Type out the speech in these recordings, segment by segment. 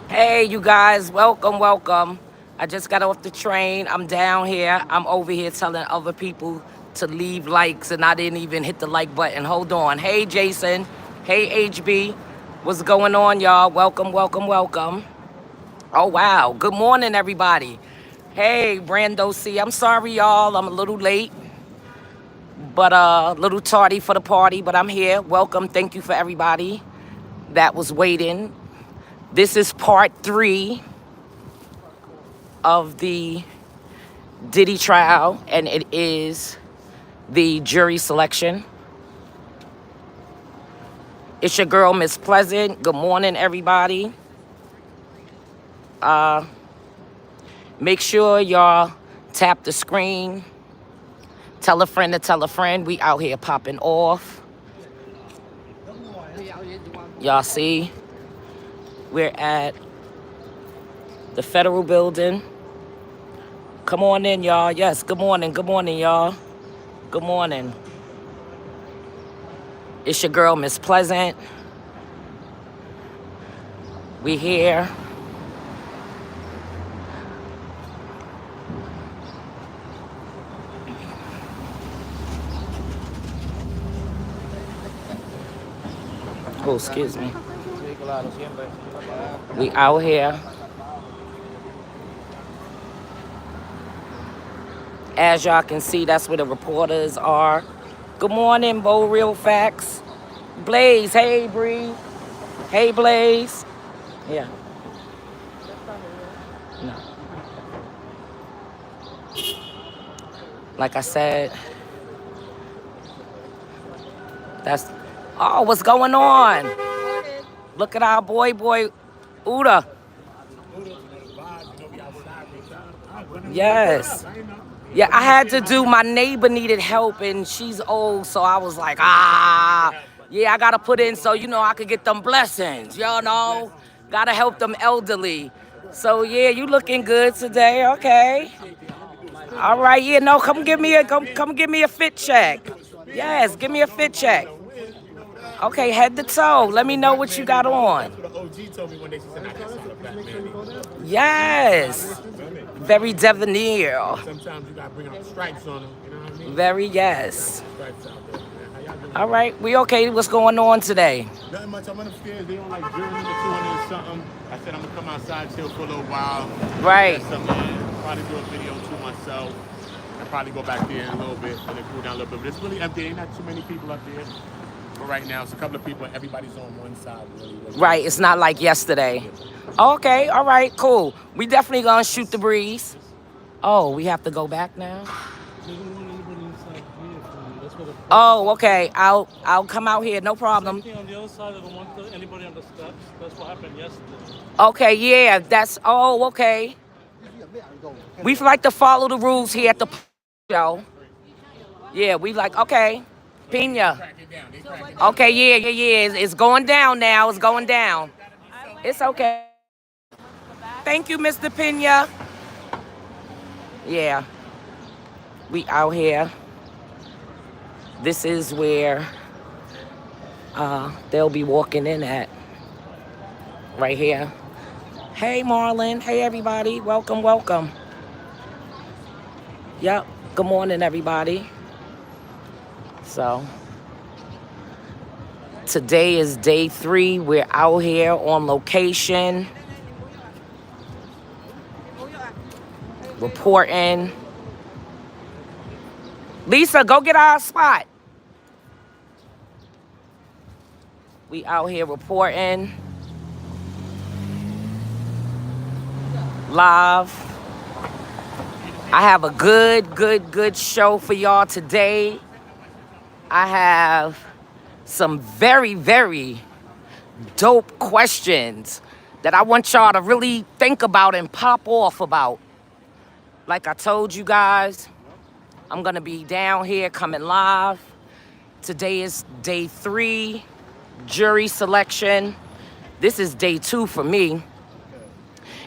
Hey, you guys, welcome, welcome. I just got off the train. I'm down here. I'm over here telling other people to leave likes, and I didn't even hit the like button. Hold on. Hey, Jason. Hey, HB. What's going on, y'all? Welcome, welcome, welcome. Oh, wow. Good morning, everybody. Hey, Brando C. I'm sorry, y'all. I'm a little late, but a little tardy for the party, but I'm here. Welcome. Thank you for everybody that was waiting. This is part 3 of the Diddy trial, and it is the jury selection. It's your girl, Miss Pleasant. Good morning, everybody. Make sure y'all tap the screen. Tell a friend to tell a friend. We out here popping off. Y'all see, we're at the federal building. Come on in, y'all. Yes, good morning, y'all. Good morning. It's your girl, Miss Pleasant. We here. Oh, excuse me. We out here. As y'all can see, that's where the reporters are. Good morning, Bo Real Facts. Blaze, hey Bree. Hey Blaze. Yeah. No. Like I said, that's what's going on? Look at our boy Uda. Yes. Yeah, I had to do, my neighbor needed help and she's old, so I was like, yeah, I gotta put in so, I could get them blessings, Gotta help them elderly. So yeah, you looking good today, okay. All right, yeah, no, come give me a fit check. Yes, give me a fit check. Okay, head to toe. Let me know what you got on. Yes. Very debonair. Sometimes you gotta bring up stripes on them, you know what I mean? Very yes. Stripes out there, man. How y'all doing? All right, we okay. What's going on today? Nothing much. I went upstairs. They on like jury number 200 and something. I said I'm gonna come outside, chill for a little while. Right. Get something in. Probably do a video to myself. And probably go back there in a little bit and then cool down a little bit. But it's really empty. Ain't not too many people up there. But right now, it's a couple of people. Everybody's on one side. Really. Right. It's not like yesterday. Okay. All right. Cool. We definitely gonna shoot the breeze. Oh, we have to go back now. Oh, okay. I'll come out here. No problem. On the other side, I don't want anybody on the steps. That's what happened yesterday. Okay. Yeah. Okay. We like to follow the rules here at the show. Yeah. We like. Okay. Pina. Okay. Yeah. It's going down now. It's going down. It's okay. Thank you, Mr. Pena. Yeah, we out here. This is where they'll be walking in at. Right here. Hey, Marlon. Hey, everybody. Welcome, welcome. Yep. Good morning, everybody. So, today is day 3. We're out here on location. Reporting. Lisa, go get our spot. We out here reporting. Live. I have a good show for y'all today. I have some very dope questions that I want y'all to really think about and pop off about. Like I told you guys, I'm gonna be down here coming live. Today is day 3, jury selection. This is day 2 for me.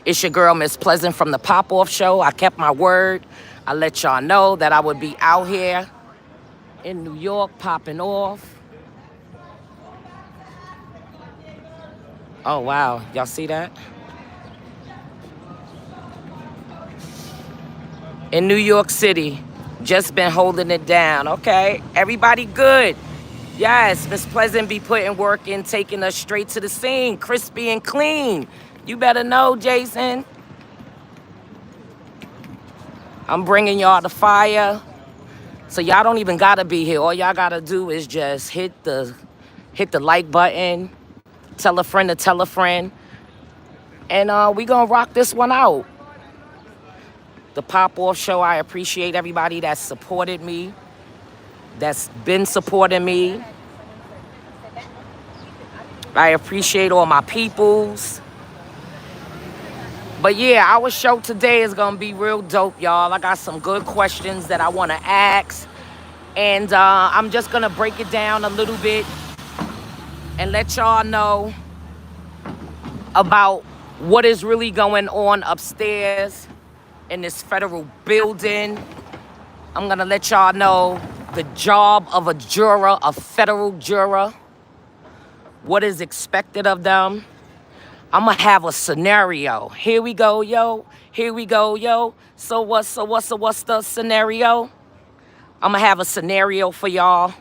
It's your girl, Miss Pleasant from the Pop-Off Show. I kept my word. I let y'all know that I would be out here in New York popping off. Oh, wow. Y'all see that? in New York City. Just been holding it down. Okay, everybody good. Yes, Miss Pleasant be putting work in, taking us straight to the scene, crispy and clean. You better know, Jason. I'm bringing y'all the fire. So y'all don't even gotta be here. All y'all gotta do is just hit the like button, tell a friend to tell a friend, and we gonna rock this one out. The Pop-Off Show, I appreciate everybody that supported me, that's been supporting me. I appreciate all my peoples. But yeah, our show today is gonna be real dope, y'all. I got some good questions that I wanna ask. And I'm just gonna break it down a little bit and let y'all know about what is really going on upstairs in this federal building. I'm gonna let y'all know the job of a juror, a federal juror, what is expected of them. I'm gonna have a scenario. Here we go, yo. Here we go, yo. So what's the scenario? I'm gonna have a scenario for y'all.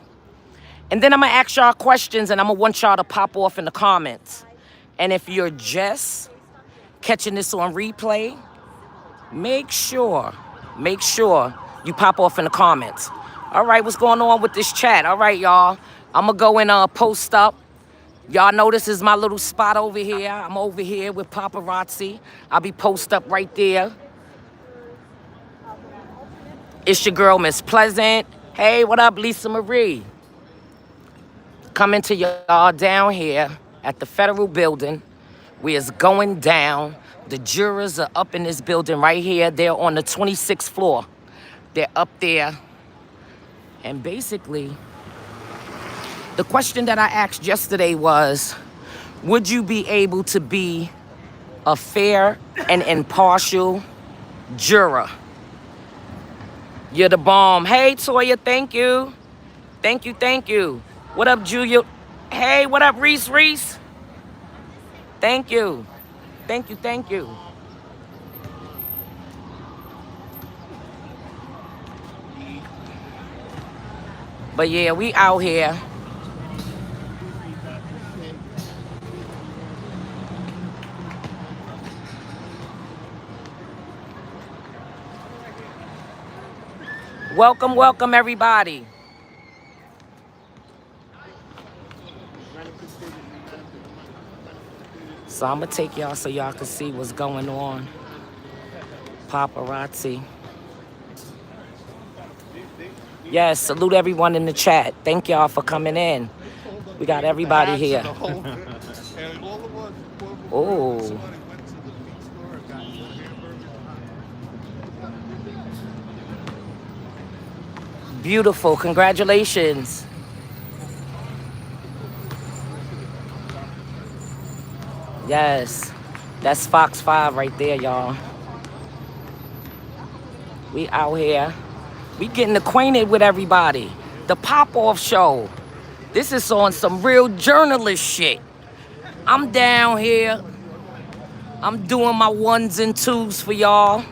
And then I'm gonna ask y'all questions and I'm gonna want y'all to pop off in the comments. And if you're just catching this on replay, make sure you pop off in the comments. All right, what's going on with this chat? All right, y'all. I'm gonna go and post up. Y'all know this is my little spot over here. I'm over here with paparazzi. I'll be post up right there. It's your girl, Miss Pleasant. Hey, what up, Lisa Marie? Coming to y'all down here at the federal building. We is going down. The jurors are up in this building right here. They're on the 26th floor. They're up there. And basically, the question that I asked yesterday was, would you be able to be a fair and impartial juror? You're the bomb. Hey, Toya, thank you. Thank you, thank you. What up, Julia? Hey, what up, Reese? Thank you. Thank you, thank you. But yeah, we out here. Welcome, welcome, everybody. So I'm gonna take y'all so y'all can see what's going on. Paparazzi. Yes, salute everyone in the chat. Thank y'all for coming in. We got everybody here. Oh. Beautiful, congratulations. Yes, that's Fox 5 right there, y'all. We out here. We getting acquainted with everybody. The Pop-Off Show. This is on some real journalist shit. I'm down here. I'm doing my ones and twos for y'all.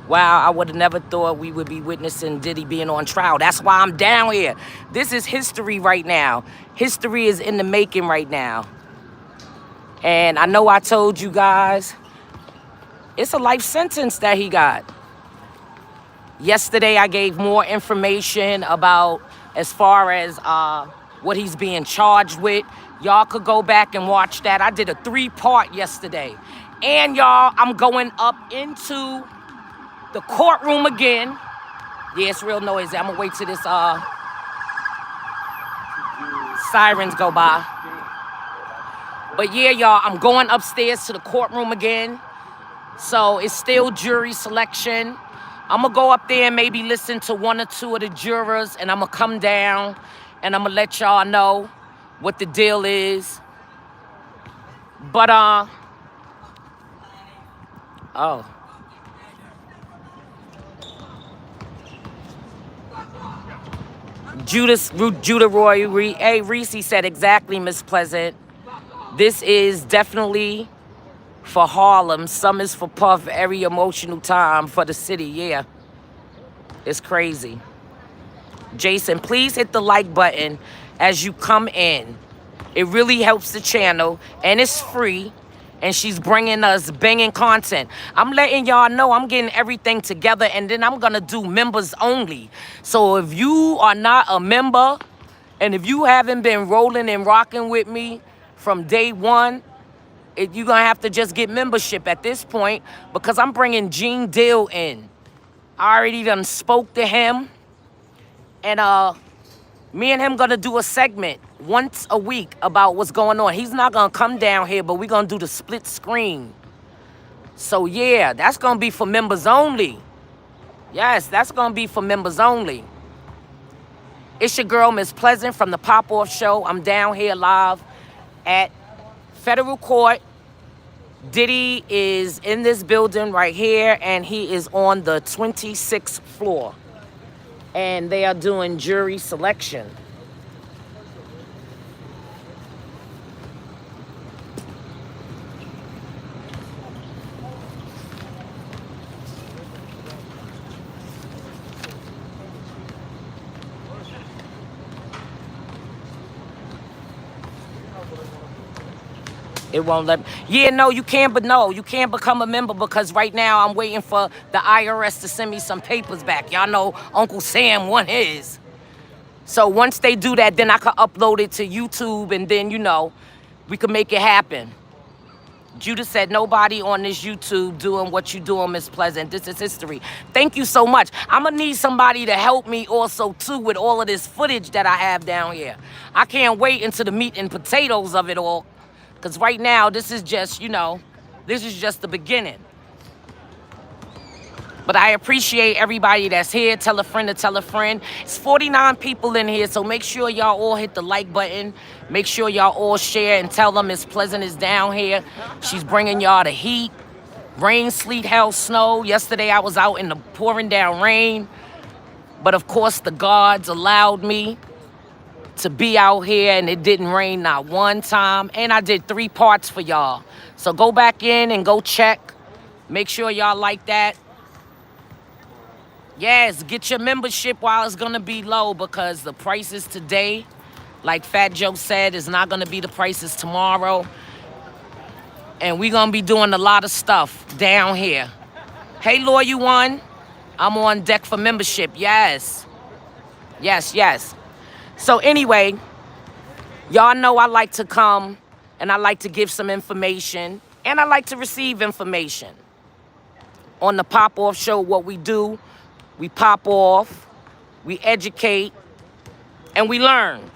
Wow, I would have never thought we would be witnessing Diddy being on trial. That's why I'm down here. This is history right now. History is in the making right now. And I know I told you guys, it's a life sentence that he got. Yesterday, I gave more information about as far as what he's being charged with. Y'all could go back and watch that. I did a 3-part yesterday. And y'all, I'm going up into the courtroom again. Yeah, it's real noisy. I'm gonna wait till this sirens go by. But yeah, y'all, I'm going upstairs to the courtroom again. So it's still jury selection. I'm gonna go up there and maybe listen to 1 or 2 of the jurors, and I'm gonna come down and I'm gonna let y'all know what the deal is. But oh. Judah Roy, hey, Reese said exactly, Miss Pleasant. This is definitely for Harlem. Some is for Puff. Every emotional time for the city. Yeah, it's crazy. Jason, please hit the like button as you come in. It really helps the channel, and it's free. And she's bringing us banging content. I'm letting y'all know I'm getting everything together, and then I'm gonna do members only. So if you are not a member, and if you haven't been rolling and rocking with me from day one, you're gonna have to just get membership at this point, because I'm bringing Gene Deal in. I already done spoke to him, and me and him gonna do a segment once a week about what's going on. He's not gonna come down here, but we're gonna do the split screen. So yeah, that's gonna be for members only. Yes, that's gonna be for members only. It's your girl, Miss Pleasant from the Pop-Off Show. I'm down here live at Federal Court. Diddy is in this building right here, and he is on the 26th floor. And they are doing jury selection. It won't let me. Yeah, no, you can't, but no, you can't become a member, because right now I'm waiting for the IRS to send me some papers back. Y'all know Uncle Sam won his. So once they do that, then I can upload it to YouTube, and then, you know, we can make it happen. Judah said, nobody on this YouTube doing what you doing, Miss Pleasant. This is history. Thank you so much. I'm going to need somebody to help me also, too, with all of this footage that I have down here. I can't wait until the meat and potatoes of it all. Because right now, this is just, you know, this is just the beginning. But I appreciate everybody that's here. Tell a friend to tell a friend. It's 49 people in here, so make sure y'all all hit the like button. Make sure y'all all share and tell them Miss Pleasant is down here. She's bringing y'all the heat. Rain, sleet, hail, snow. Yesterday, I was out in the pouring down rain. But, of course, the gods allowed me to be out here, and it didn't rain not one time. And I did 3 parts for y'all. So go back in and go check. Make sure y'all like that. Yes, get your membership while it's gonna be low, because the prices today, like Fat Joe said, is not gonna be the prices tomorrow. And we're gonna be doing a lot of stuff down here. Hey, Lawyer One, I'm on deck for membership. Yes. Yes, yes. So anyway, y'all know I like to come and I like to give some information, and I like to receive information. On the Pop-Off Show, what we do, we pop off, we educate, and we learn.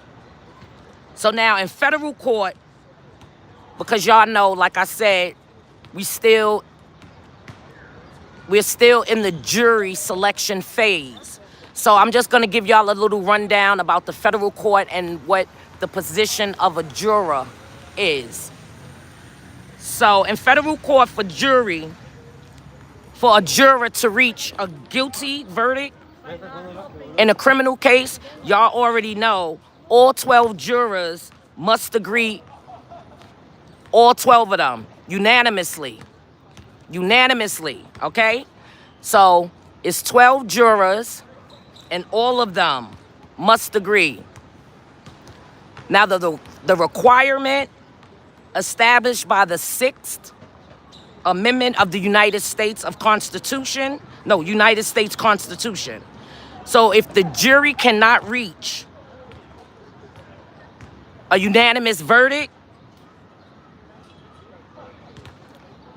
So now in federal court, because y'all know, like I said, we're still in the jury selection phase. So I'm just gonna give y'all a little rundown about the federal court and what the position of a juror is. So in federal court for jury, for a juror to reach a guilty verdict in a criminal case, y'all already know all 12 jurors must agree, all 12 of them, unanimously. Unanimously, okay? So it's 12 jurors, and all of them must agree. Now, the requirement established by the 6th Amendment of the United States Constitution. So if the jury cannot reach a unanimous verdict,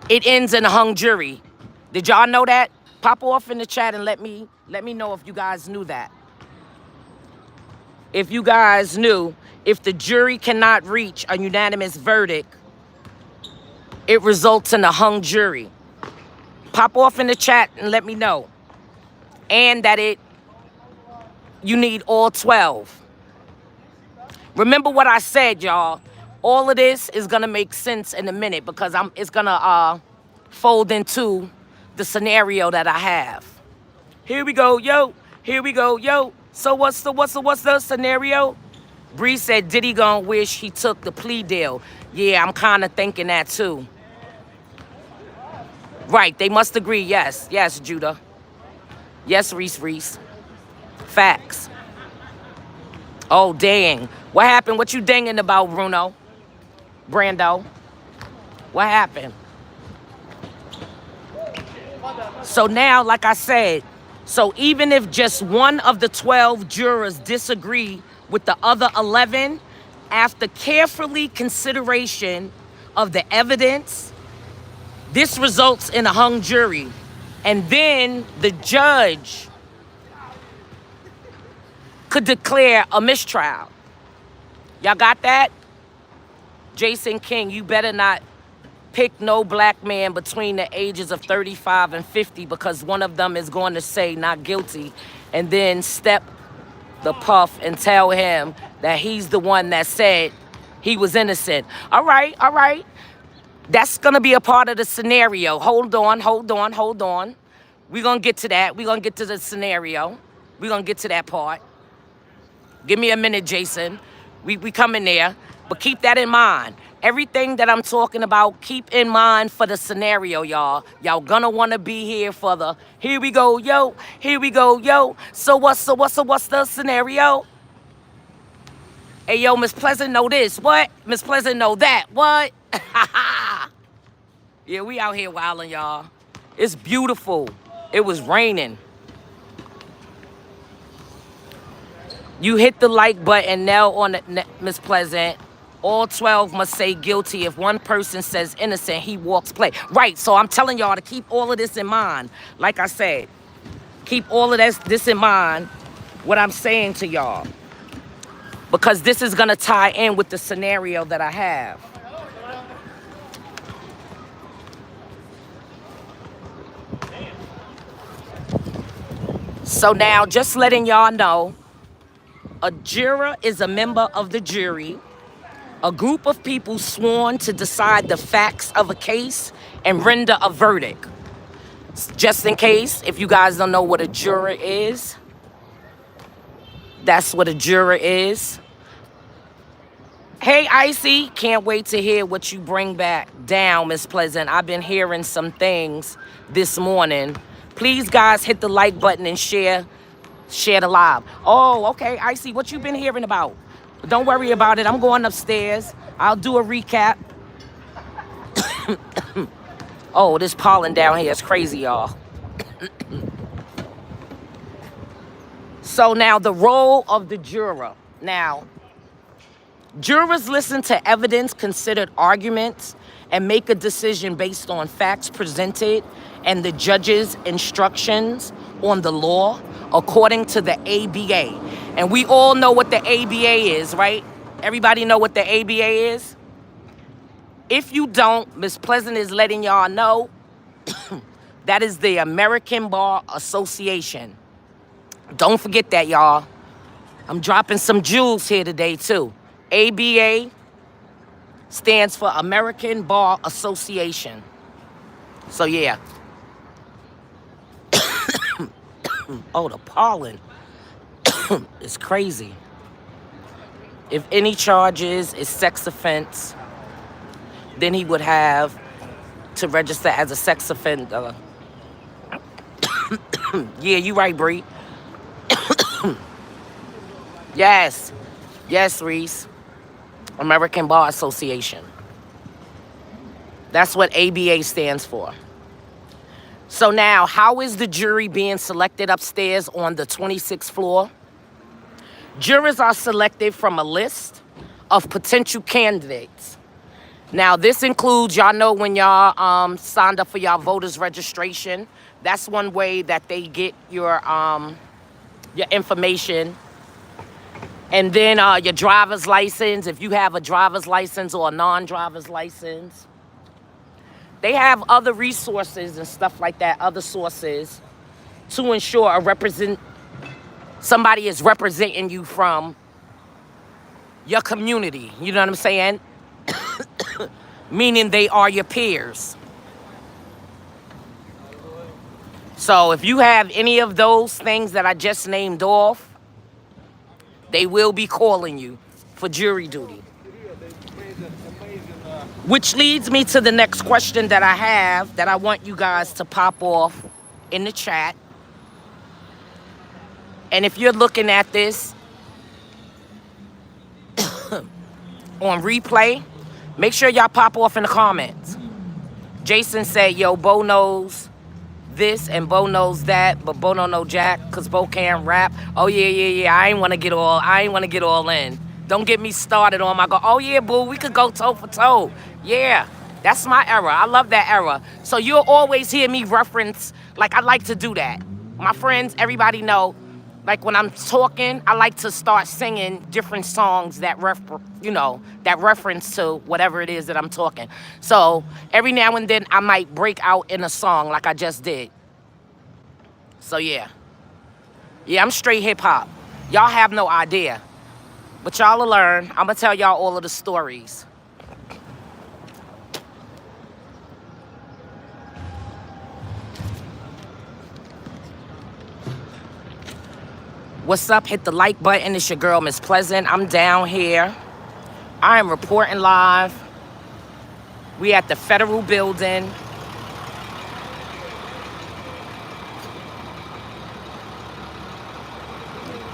it ends in a hung jury. Did y'all know that? Pop off in the chat and let me know if you guys knew that. If you guys knew, if the jury cannot reach a unanimous verdict, it results in a hung jury. Pop off in the chat and let me know. And that you need all 12. Remember what I said, y'all. All of this is gonna make sense in a minute, because it's gonna fold into the scenario that I have. Here we go, yo. Here we go, yo. So what's the scenario? Bree said Diddy gonna wish he took the plea deal. Yeah, I'm kind of thinking that too. Right, they must agree, yes. Yes, Judah. Yes, Reese. Facts. Oh, dang. What happened? What you dinging about, Bruno? Brando? What happened? So now, like I said, so even if just one of the 12 jurors disagree with the other 11, after carefully consideration of the evidence, this results in a hung jury. And then the judge could declare a mistrial. Y'all got that? Jason King, you better not pick no black man between the ages of 35 and 50 because one of them is going to say not guilty and then step the puff and tell him that he's the one that said he was innocent. All right. That's going to be a part of the scenario. Hold on. We're going to get to that. We're going to get to the scenario. We're going to get to that part. Give me a minute, Jason. We coming there. But keep that in mind. Everything that I'm talking about, keep in mind for the scenario, y'all. Y'all gonna want to be here for the, here we go, yo. So what's the scenario? Hey, yo, Miss Pleasant know this. What? Miss Pleasant know that. What? Yeah, we out here wilding, y'all. It's beautiful. It was raining. You hit the like button now on the, Miss Pleasant. All 12 must say guilty. If one person says innocent, he walks play. Right, so I'm telling y'all to keep all of this in mind. Like I said, keep all of this in mind, what I'm saying to y'all. Because this is going to tie in with the scenario that I have. So now, just letting y'all know, a juror is a member of the jury, a group of people sworn to decide the facts of a case and render a verdict. Just in case, if you guys don't know what a juror is, that's what a juror is. Hey, Icy, can't wait to hear what you bring back down, Miss Pleasant. I've been hearing some things this morning. Please, guys, hit the like button and share the live. Oh, okay, Icy, what you been hearing about? Don't worry about it. I'm going upstairs. I'll do a recap. Oh, this pollen down here is crazy, y'all. So now the role of the juror. Now, jurors listen to evidence, considered arguments, and make a decision based on facts presented and the judge's instructions on the law according to the ABA. And we all know what the ABA is, right? Everybody know what the ABA is? If you don't, Miss Pleasant is letting y'all know that is the American Bar Association. Don't forget that, y'all. I'm dropping some jewels here today, too. ABA stands for American Bar Association. So, yeah. Oh, the pollen. It's crazy. If any charges is sex offense, then he would have to register as a sex offender. Yeah, you right, Bree. Yes, Reese. American Bar Association. That's what ABA stands for. So now, how is the jury being selected upstairs on the 26th floor? Jurors are selected from a list of potential candidates. Now, this includes, y'all know when y'all signed up for y'all voters registration, that's one way that they get your information. And then your driver's license, if you have a driver's license or a non-driver's license. They have other resources and stuff like that, other sources, to ensure somebody is representing you from your community. You know what I'm saying? Meaning they are your peers. So if you have any of those things that I just named off, they will be calling you for jury duty. Which leads me to the next question that I have that I want you guys to pop off in the chat. And if you're looking at this on replay, make sure y'all pop off in the comments. Jason said, yo, Bo knows this and Bo knows that, but Bo don't know Jack because Bo can't rap. Oh, yeah. I ain't want to get all in. Don't get me started on my go, oh, yeah, boo, we could go toe for toe. Yeah, that's my era. I love that era. So you'll always hear me reference, like I like to do that. My friends, everybody know, like when I'm talking, I like to start singing different songs that that reference to whatever it is that I'm talking. So every now and then I might break out in a song like I just did. So yeah. Yeah, I'm straight hip hop. Y'all have no idea. But y'all will learn. I'm gonna tell y'all all of the stories. What's up? Hit the like button. It's your girl, Miss Pleasant. I'm down here. I am reporting live. We at the federal building.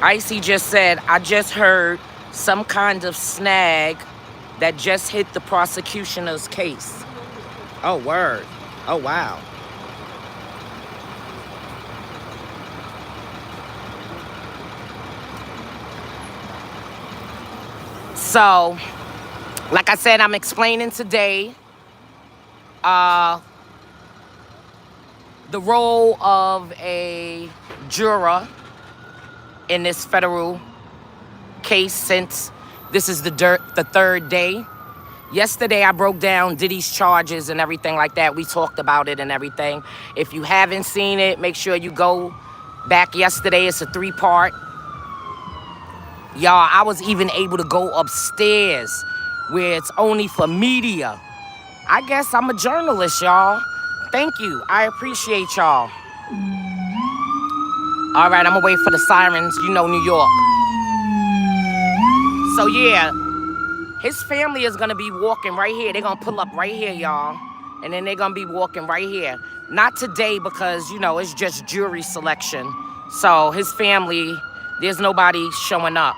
Icy just said, I just heard some kind of snag that just hit the prosecutioner's case. Oh, word. Oh, wow. So, like I said, I'm explaining today the role of a juror in this federal case since this is the third day. Yesterday, I broke down Diddy's charges and everything like that. We talked about it and everything. If you haven't seen it, make sure you go back yesterday. It's a 3-part. Y'all, I was even able to go upstairs where it's only for media. I guess I'm a journalist, y'all. Thank you. I appreciate y'all. All right, I'm gonna wait for the sirens. You know New York. So yeah, his family is gonna be walking right here. They're gonna pull up right here, y'all. And then they're gonna be walking right here. Not today because, it's just jury selection. So his family, there's nobody showing up.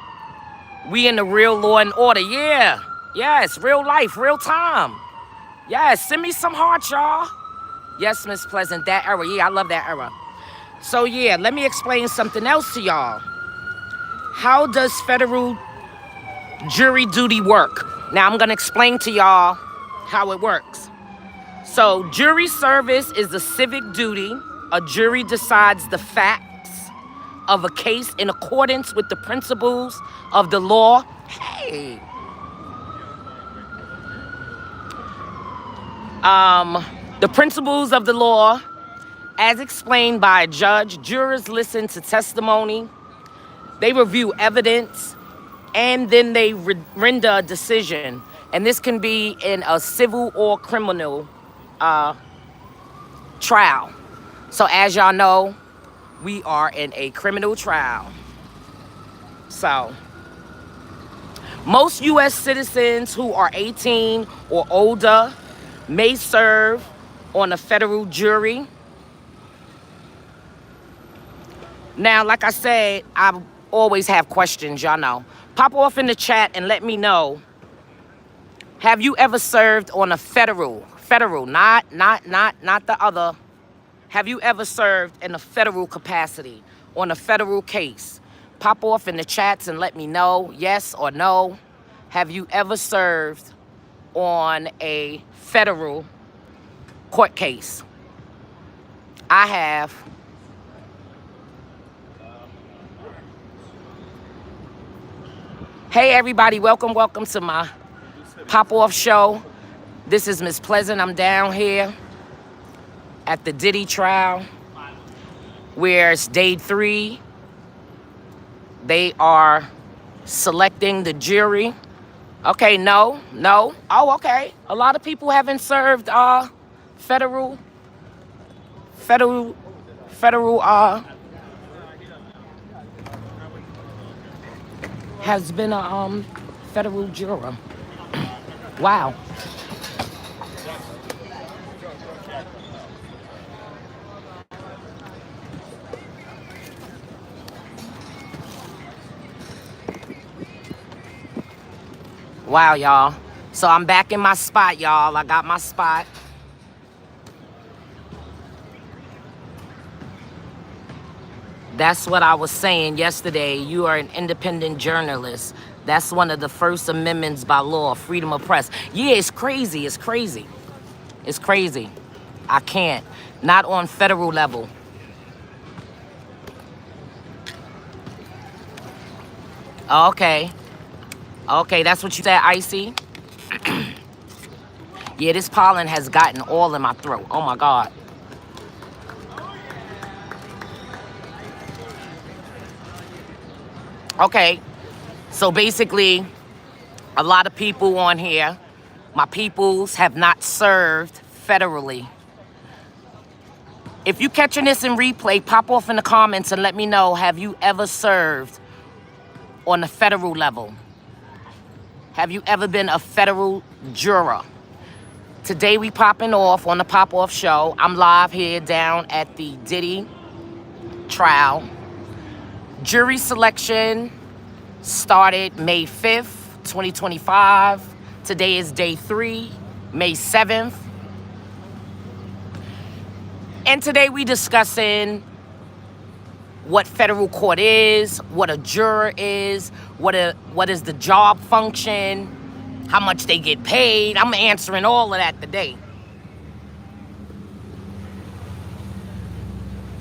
We in the real law and order, yeah. Yes, real life, real time. Yes, send me some hearts, y'all. Yes, Miss Pleasant, that era, yeah, I love that era. So yeah, let me explain something else to y'all. How does federal jury duty work? Now I'm gonna explain to y'all how it works. So jury service is a civic duty. A jury decides the facts of a case in accordance with the principles of the law. Hey. The principles of the law as explained by a judge. Jurors listen to testimony. They review evidence. And then they render a decision. And this can be in a civil or criminal trial. So as y'all know, we are in a criminal trial. So, most U.S. citizens who are 18 or older may serve on a federal jury. Now, like I said, I always have questions, y'all know. Pop off in the chat and let me know. Have you ever served on a federal, not the other. Have you ever served in a federal capacity on a federal case? Pop off in the chats and let me know, yes or no. Have you ever served on a federal court case? I have. Hey everybody, welcome to my pop-off show. This is Miss Pleasant. I'm down here at the Diddy trial, where it's day 3. They are selecting the jury. Okay, no. Oh, okay. A lot of people haven't served federal has been a federal juror. Wow. Wow, y'all. So I'm back in my spot, y'all. I got my spot. That's what I was saying yesterday. You are an independent journalist. That's one of the first amendments by law, freedom of press. Yeah, it's crazy. It's crazy. It's crazy. I can't. Not on federal level. Okay. Okay, that's what you said, Icy? Yeah, this pollen has gotten all in my throat. Oh, my God. Okay. So basically, a lot of people on here, my peoples, have not served federally. If you catching this in replay, pop off in the comments and let me know, have you ever served on the federal level? Have you ever been a federal juror? Today we popping off on the Pop Off Show. I'm live here down at the Diddy trial. Jury selection started May 5th, 2025. Today is day 3, May 7th. And today we discussing what federal court is, what a juror is, what is the job function, how much they get paid. I'm answering all of that today.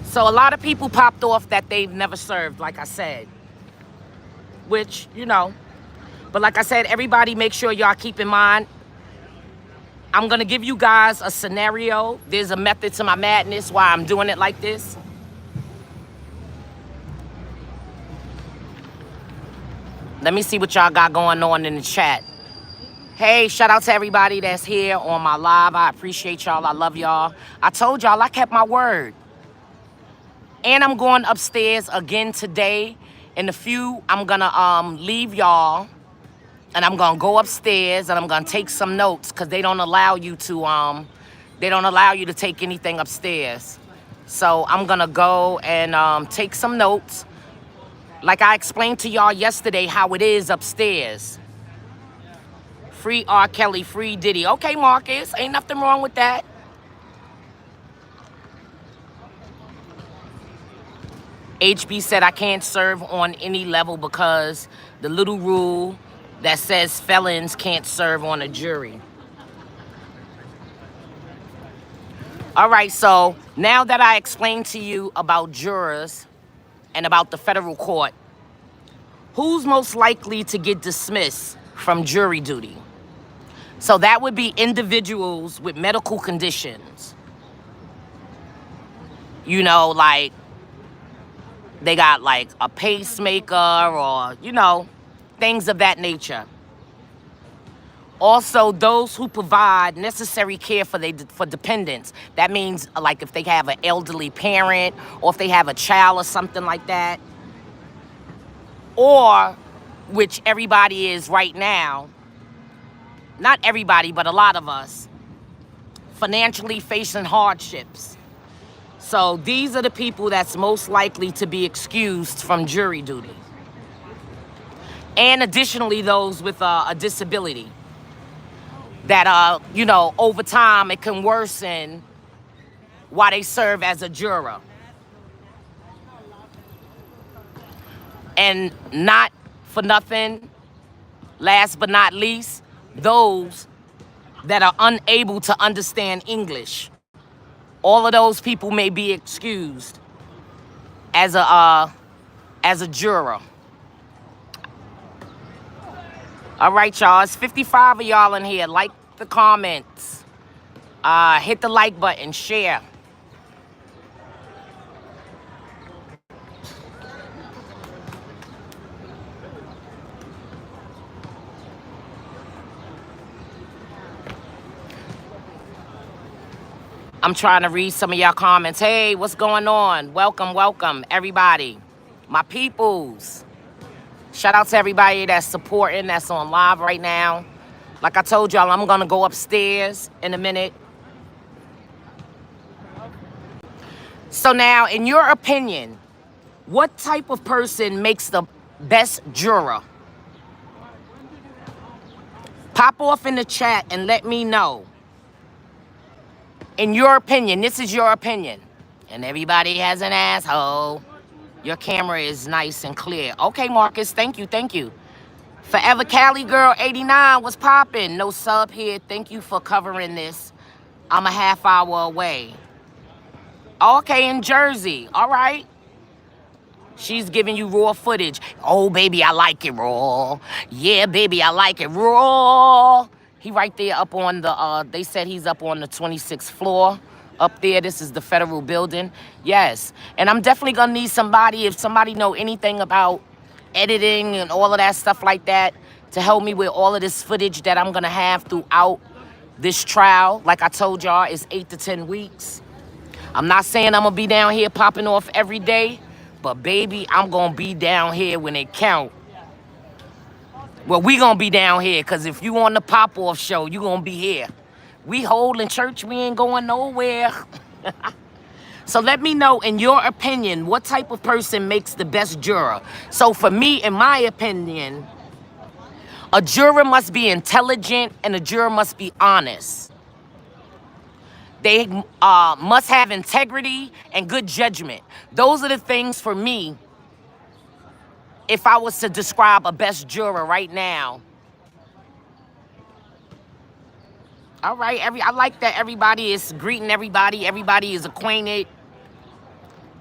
So a lot of people popped off that they've never served, like I said. Which, you know. But like I said, everybody make sure y'all keep in mind, I'm going to give you guys a scenario. There's a method to my madness why I'm doing it like this. Let me see what y'all got going on in the chat. Hey, shout out to everybody that's here on my live. I appreciate y'all. I love y'all. I told y'all I kept my word. And I'm going upstairs again today. In a few, I'm going to leave y'all. And I'm gonna go upstairs and I'm gonna take some notes because they don't allow you to take anything upstairs. So I'm gonna go and take some notes. Like I explained to y'all yesterday how it is upstairs. Free R. Kelly, free Diddy. Okay, Marcus, ain't nothing wrong with that. HB said I can't serve on any level because the little rule that says felons can't serve on a jury. All right, so now that I explained to you about jurors and about the federal court, who's most likely to get dismissed from jury duty? So that would be individuals with medical conditions. You know, like they got like a pacemaker or, you know, things of that nature. Also, those who provide necessary care for dependents. That means like if they have an elderly parent or if they have a child or something like that. Or, which everybody is right now, not everybody, but a lot of us, financially facing hardships. So these are the people that's most likely to be excused from jury duty. And additionally, those with a disability that, you know, over time it can worsen while they serve as a juror. And not for nothing, last but not least, those that are unable to understand English. All of those people may be excused as a juror. All right, y'all. It's 55 of y'all in here. Like the comments. Hit the like button. Share. I'm trying to read some of y'all comments. Hey, what's going on? Welcome, welcome, everybody. My peoples. Shout out to everybody that's supporting, that's on live right now. Like I told y'all, I'm gonna go upstairs in a minute. So now, in your opinion, what type of person makes the best juror? Pop off in the chat and let me know. In your opinion, this is your opinion. And everybody has an asshole. Your camera is nice and clear. Okay, Marcus, thank you, thank you. Forever Cali Girl 89 was popping. No sub here. Thank you for covering this. I'm a half hour away. Okay, in Jersey. All right. She's giving you raw footage. Oh, baby, I like it raw. Yeah, baby, I like it raw. He right there up on the, they said he's up on the 26th floor. Up there, this is the federal building. Yes, and I'm definitely gonna need somebody, if somebody know anything about editing and all of that stuff like that, to help me with all of this footage that I'm gonna have throughout this trial. Like I told y'all, it's 8 to 10 weeks. I'm not saying I'm gonna be down here popping off every day, but baby, I'm gonna be down here when it count. Well, we gonna be down here, because if you on the pop-off show, you gonna be here. We holding church, we ain't going nowhere. So let me know, in your opinion, what type of person makes the best juror? So for me, in my opinion, a juror must be intelligent and a juror must be honest. They must have integrity and good judgment. Those are the things for me. If I was to describe a best juror right now. All right, I like that everybody is greeting everybody. Everybody is acquainted.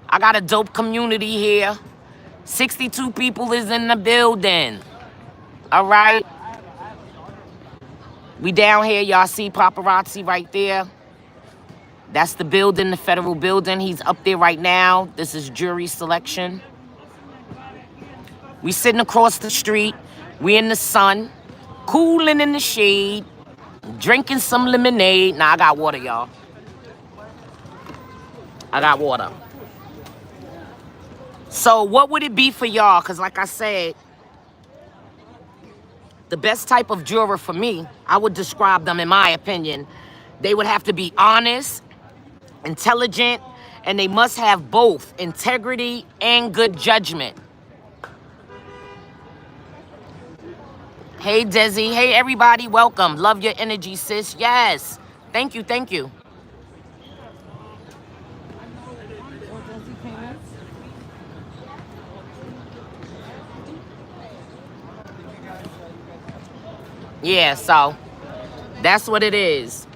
I got a dope community here. 62 people is in the building. All right. We down here, y'all see paparazzi right there. That's the building, the federal building. He's up there right now. This is jury selection. We sitting across the street. We in the sun, cooling in the shade. Drinking some lemonade. Nah, I got water, y'all. I got water. So what would it be for y'all? Because like I said, the best type of juror for me, I would describe them in my opinion. They would have to be honest, intelligent, and they must have both integrity and good judgment. Hey, Desi. Hey, everybody. Welcome. Love your energy, sis. Yes. Thank you. Thank you. Yeah, so that's what it is.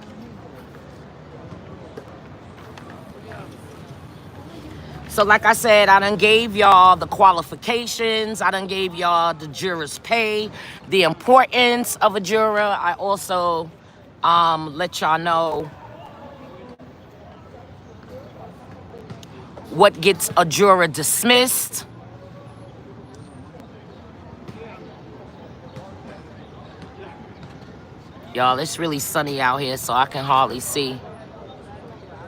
So like I said, I done gave y'all the qualifications. I done gave y'all the juror's pay, the importance of a juror. I also let y'all know what gets a juror dismissed. Y'all, it's really sunny out here, so I can hardly see.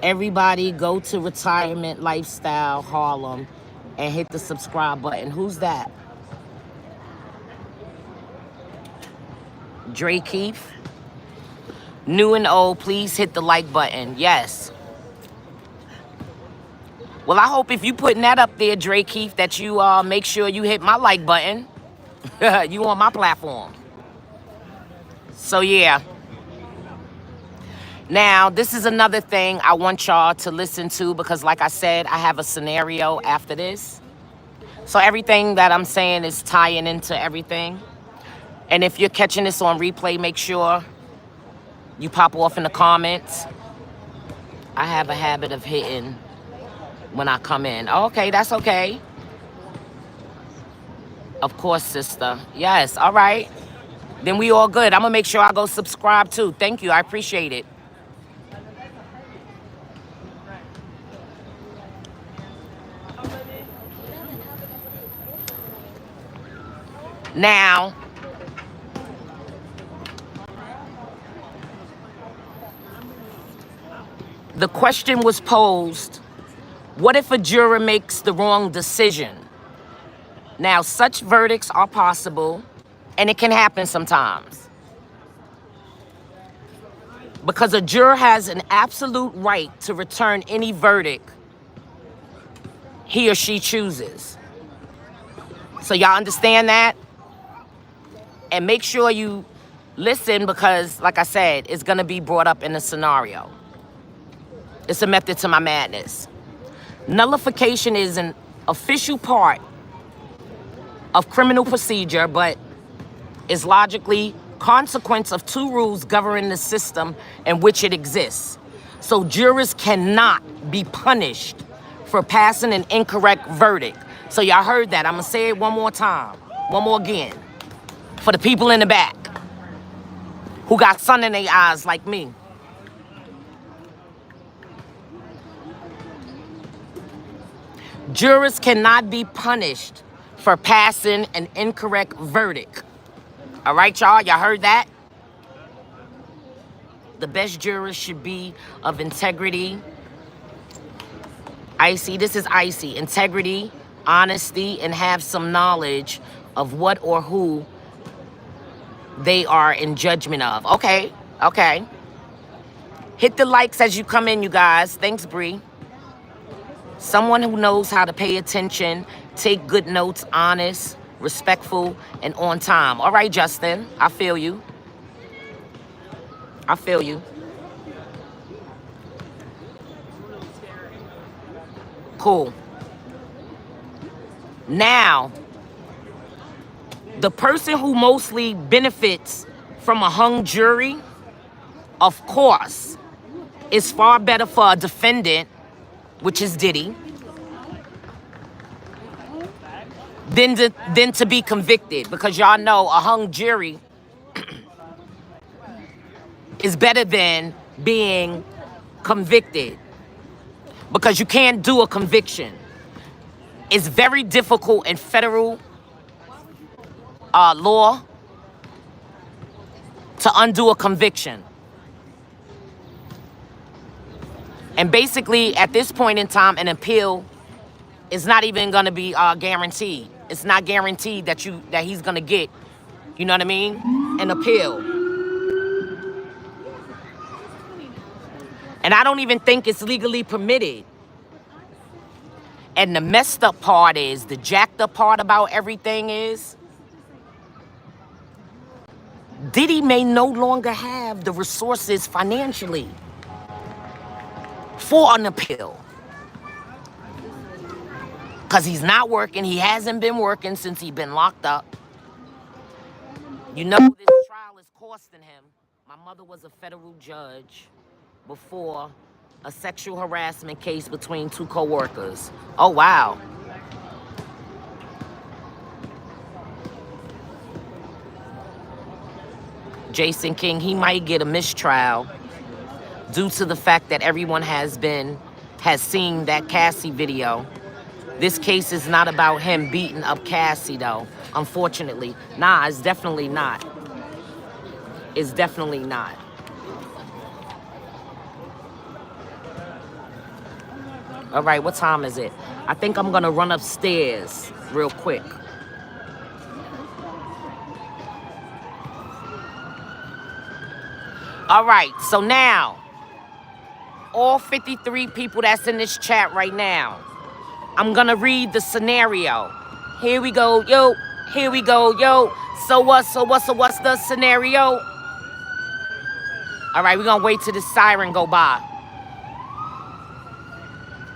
Everybody go to Retirement Lifestyle Harlem and hit the subscribe button. Who's that? Dre Keith. New and old, please hit the like button. Yes. Well, I hope if you putting that up there, Dre Keith, that you make sure you hit my like button. You on my platform. So, yeah. Now, this is another thing I want y'all to listen to because, like I said, I have a scenario after this. So everything that I'm saying is tying into everything. And if you're catching this on replay, make sure you pop off in the comments. I have a habit of hitting when I come in. Okay, that's okay. Of course, sister. Yes, all right. Then we all good. I'm going to make sure I go subscribe too. Thank you. I appreciate it. Now, the question was posed, what if a juror makes the wrong decision? Now, such verdicts are possible, and it can happen sometimes. Because a juror has an absolute right to return any verdict he or she chooses. So y'all understand that? And make sure you Listen, because like I said, it's gonna be brought up in a scenario. It's a method to my madness. Nullification is an official part of criminal procedure, but is logically consequence of two rules governing the system in which it exists. So jurors cannot be punished for passing an incorrect verdict. So y'all heard that. I'm gonna say it one more time, one more again, for the people in the back who got sun in their eyes like me. Jurors cannot be punished for passing an incorrect verdict. All right, y'all? Y'all heard that? The best jurors should be of integrity. Icy, this is Icy. Integrity, honesty, and have some knowledge of what or who they are in judgment of. Okay, okay. Hit the likes as you come in, you guys. Thanks, Bree. Someone who knows how to pay attention, take good notes, honest, respectful, and on time. All right, Justin, I feel you. I feel you. Cool. Now, the person who mostly benefits from a hung jury, of course, is far better for a defendant, which is Diddy, than to be convicted. Because y'all know a hung jury is better than being convicted. Because you can't do a conviction. It's very difficult in federal law to undo a conviction. And basically, at this point in time, an appeal is not even going to be guaranteed. It's not guaranteed that he's going to get, you know what I mean, an appeal. And I don't even think it's legally permitted. And the messed up part is, the jacked up part about everything is, Diddy may no longer have the resources financially for an appeal. Because he's not working. He hasn't been working since he's been locked up. You know this trial is costing him. My mother was a federal judge before a sexual harassment case between two co-workers. Oh, wow. Jason King, he might get a mistrial due to the fact that everyone has seen that Cassie video. This case is not about him beating up Cassie, though, unfortunately. Nah, it's definitely not. It's definitely not. All right, what time is it? I think I'm gonna run upstairs real quick. All right, so now, all 53 people that's in this chat right now, I'm gonna read the scenario. Here we go, yo. Here we go, yo. So what's the scenario? All right, we're gonna wait till the siren go by.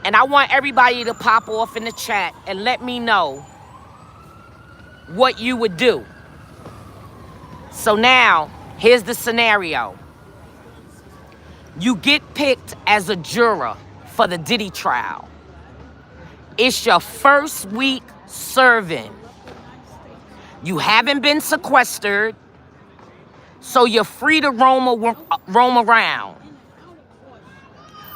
And I want everybody to pop off in the chat and let me know what you would do. So now, here's the scenario. You get picked as a juror for the Diddy trial. It's your first week serving. You haven't been sequestered, so you're free to roam around.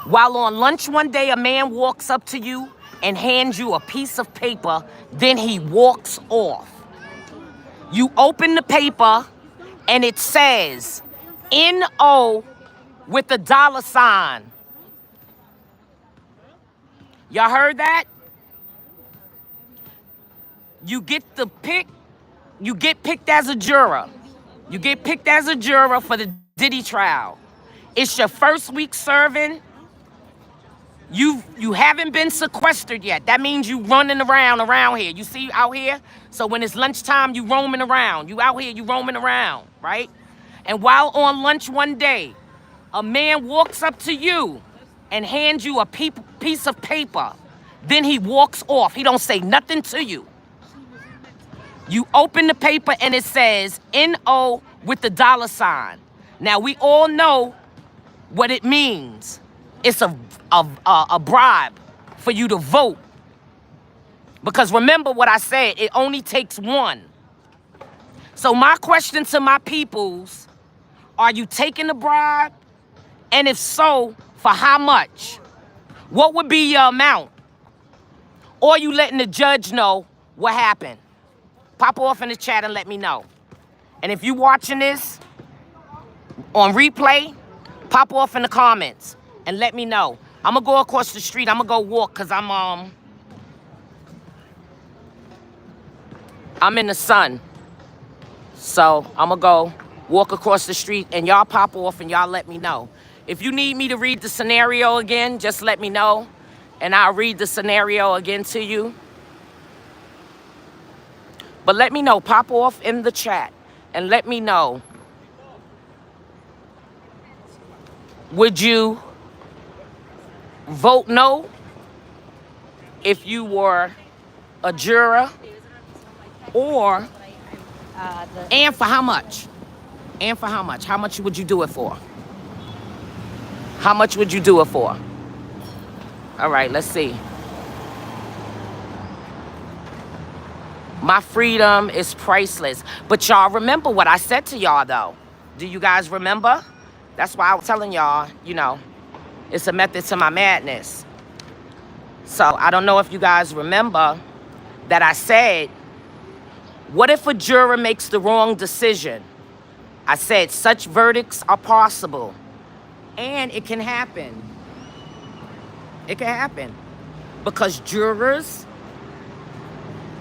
While on lunch one day, a man walks up to you and hands you a piece of paper, then he walks off. You open the paper and it says, N-O with a $sign. Y'all heard that? You get picked as a juror. You get picked as a juror for the Diddy trial. It's your first week serving. You haven't been sequestered yet. That means you running around here. You see out here? So when it's lunchtime, you roaming around. You out here, you roaming around, right? And while on lunch one day, a man walks up to you and hands you a piece of paper. Then he walks off. He don't say nothing to you. You open the paper and it says NO with the $sign. Now we all know what it means. It's a bribe for you to vote. Because remember what I said, it only takes one. So my question to my peoples, are you taking the bribe? And if so, for how much? What would be your amount? Or you letting the judge know what happened? Pop off in the chat and let me know. And if you watching this on replay, pop off in the comments and let me know. I'm gonna go across the street. I'm gonna go walk because I'm in the sun. So I'm gonna go walk across the street and y'all pop off and y'all let me know. If you need me to read the scenario again, just let me know and I'll read the scenario again to you. But let me know, pop off in the chat and let me know. Would you vote no if you were a juror? Or, and for how much? And for how much? How much would you do it for? How much would you do it for? All right, let's see. My freedom is priceless. But y'all remember what I said to y'all though. Do you guys remember? That's why I was telling y'all, you know, it's a method to my madness. So I don't know if you guys remember that I said, what if a juror makes the wrong decision? I said such verdicts are possible. And it can happen. It can happen. Because jurors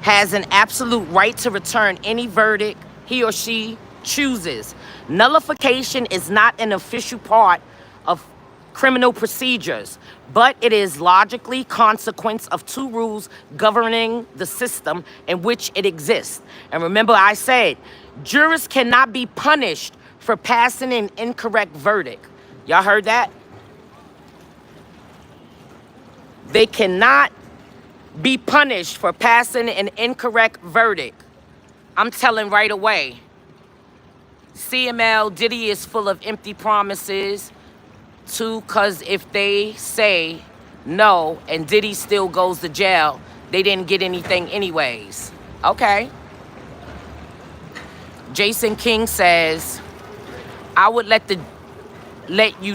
has an absolute right to return any verdict he or she chooses. Nullification is not an official part of criminal procedures, but it is logically consequence of two rules governing the system in which it exists. And remember I said, jurors cannot be punished for passing an incorrect verdict. Y'all heard that? They cannot be punished for passing an incorrect verdict. I'm telling right away. CML, Diddy is full of empty promises. Too, because if they say no and Diddy still goes to jail, they didn't get anything anyways. Okay. Jason King says, I would let the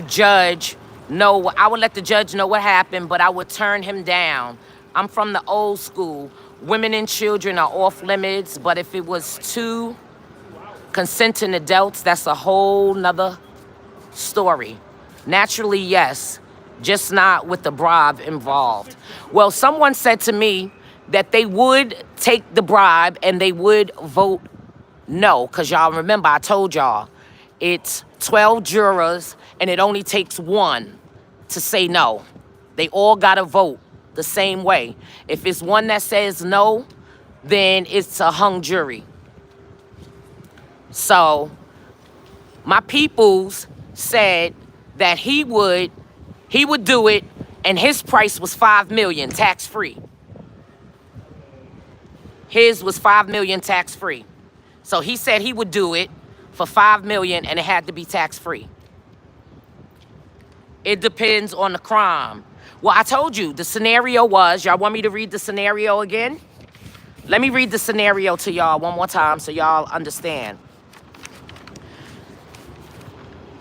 judge know what happened, but I would turn him down. I'm from the old school. Women and children are off limits, but if it was two consenting adults, that's a whole nother story. Naturally, yes, just not with the bribe involved. Well, someone said to me that they would take the bribe and they would vote no, because y'all remember I told y'all it's 12 jurors and it only takes one to say no. They all got to vote the same way. If it's one that says no, then it's a hung jury. So my peoples said that he would do it, and his price was $5 million tax-free. His was $5 million tax-free. So he said he would do it for $5 million and it had to be tax-free. It depends on the crime. Well, I told you the scenario was, y'all want me to read the scenario again? Let me read the scenario to y'all one more time so y'all understand.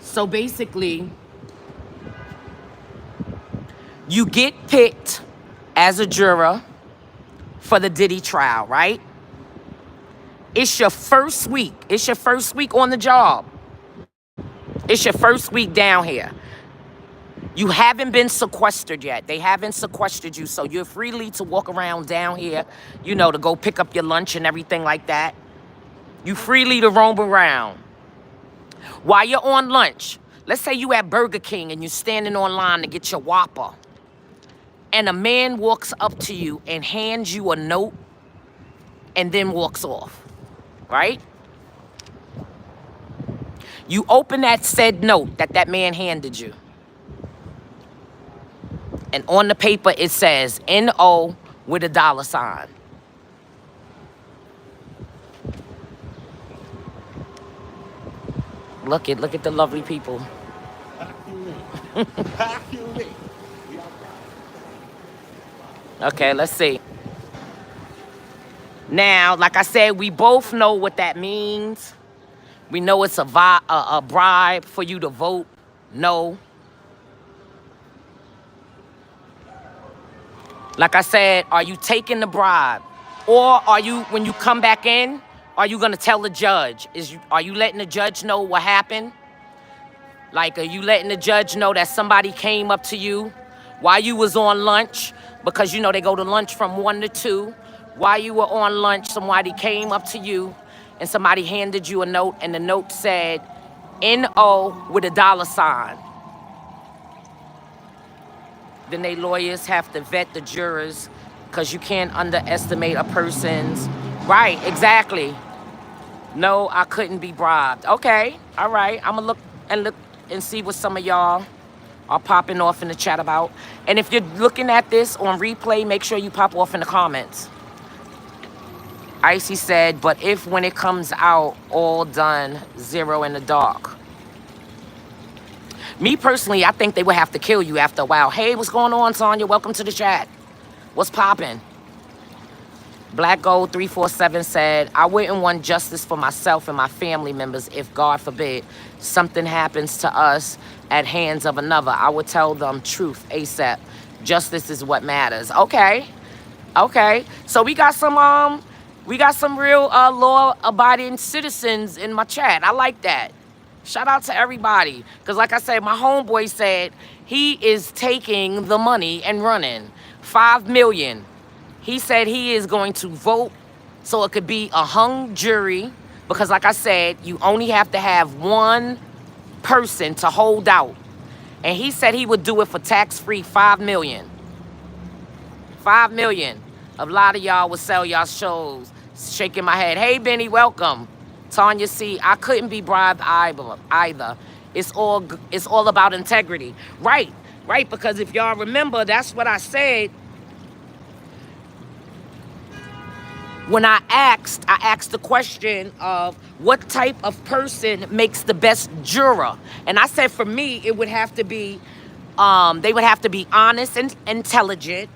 So basically, you get picked as a juror for the Diddy trial, right? It's your first week. It's your first week on the job. It's your first week down here. You haven't been sequestered yet. They haven't sequestered you, so you're freely to walk around down here, you know, to go pick up your lunch and everything like that. You freely to roam around. While you're on lunch, let's say you at Burger King and you're standing on line to get your Whopper, and a man walks up to you and hands you a note and then walks off, right? You open that said note that that man handed you. And on the paper it says NO with a $sign. Look at the lovely people. Okay, let's see. Now, like I said, we both know what that means. We know it's a bribe for you to vote no. Like I said, are you taking the bribe? Or are you, when you come back in, are you gonna tell the judge? Are you letting the judge know what happened? Like, are you letting the judge know that somebody came up to you while you was on lunch? Because you know they go to lunch from 1 to 2. While you were on lunch, somebody came up to you and somebody handed you a note, and the note said NO with a $sign. Then they lawyers have to vet the jurors, because you can't underestimate a person's... Right, exactly. No, I couldn't be bribed. Okay, all right. I'm gonna look and see what some of y'all are popping off in the chat about. And if you're looking at this on replay, make sure you pop off in the comments. Icy said, but if when it comes out, all done, 0 in the dark. Me personally, I think they would have to kill you after a while. Hey, what's going on, Sonya? Welcome to the chat. What's popping? Black Gold 347 said, I wouldn't want justice for myself and my family members if, God forbid, something happens to us at hands of another. I would tell them truth ASAP. Justice is what matters. Okay. Okay. So we got some real law-abiding citizens in my chat. I like that. Shout out to everybody. Because like I said, my homeboy said he is taking the money and running. $5 million. He said he is going to vote so it could be a hung jury. Because like I said, you only have to have one person to hold out. And he said he would do it for tax-free $5 million. $5 million. A lot of y'all would sell y'all shows. Shaking my head. Hey, Benny, welcome. Tanya C, I couldn't be bribed either. It's all about integrity. Right, right, because if y'all remember, that's what I said. When I asked the question of what type of person makes the best juror. And I said for me, it would have to be, they would have to be honest and intelligent.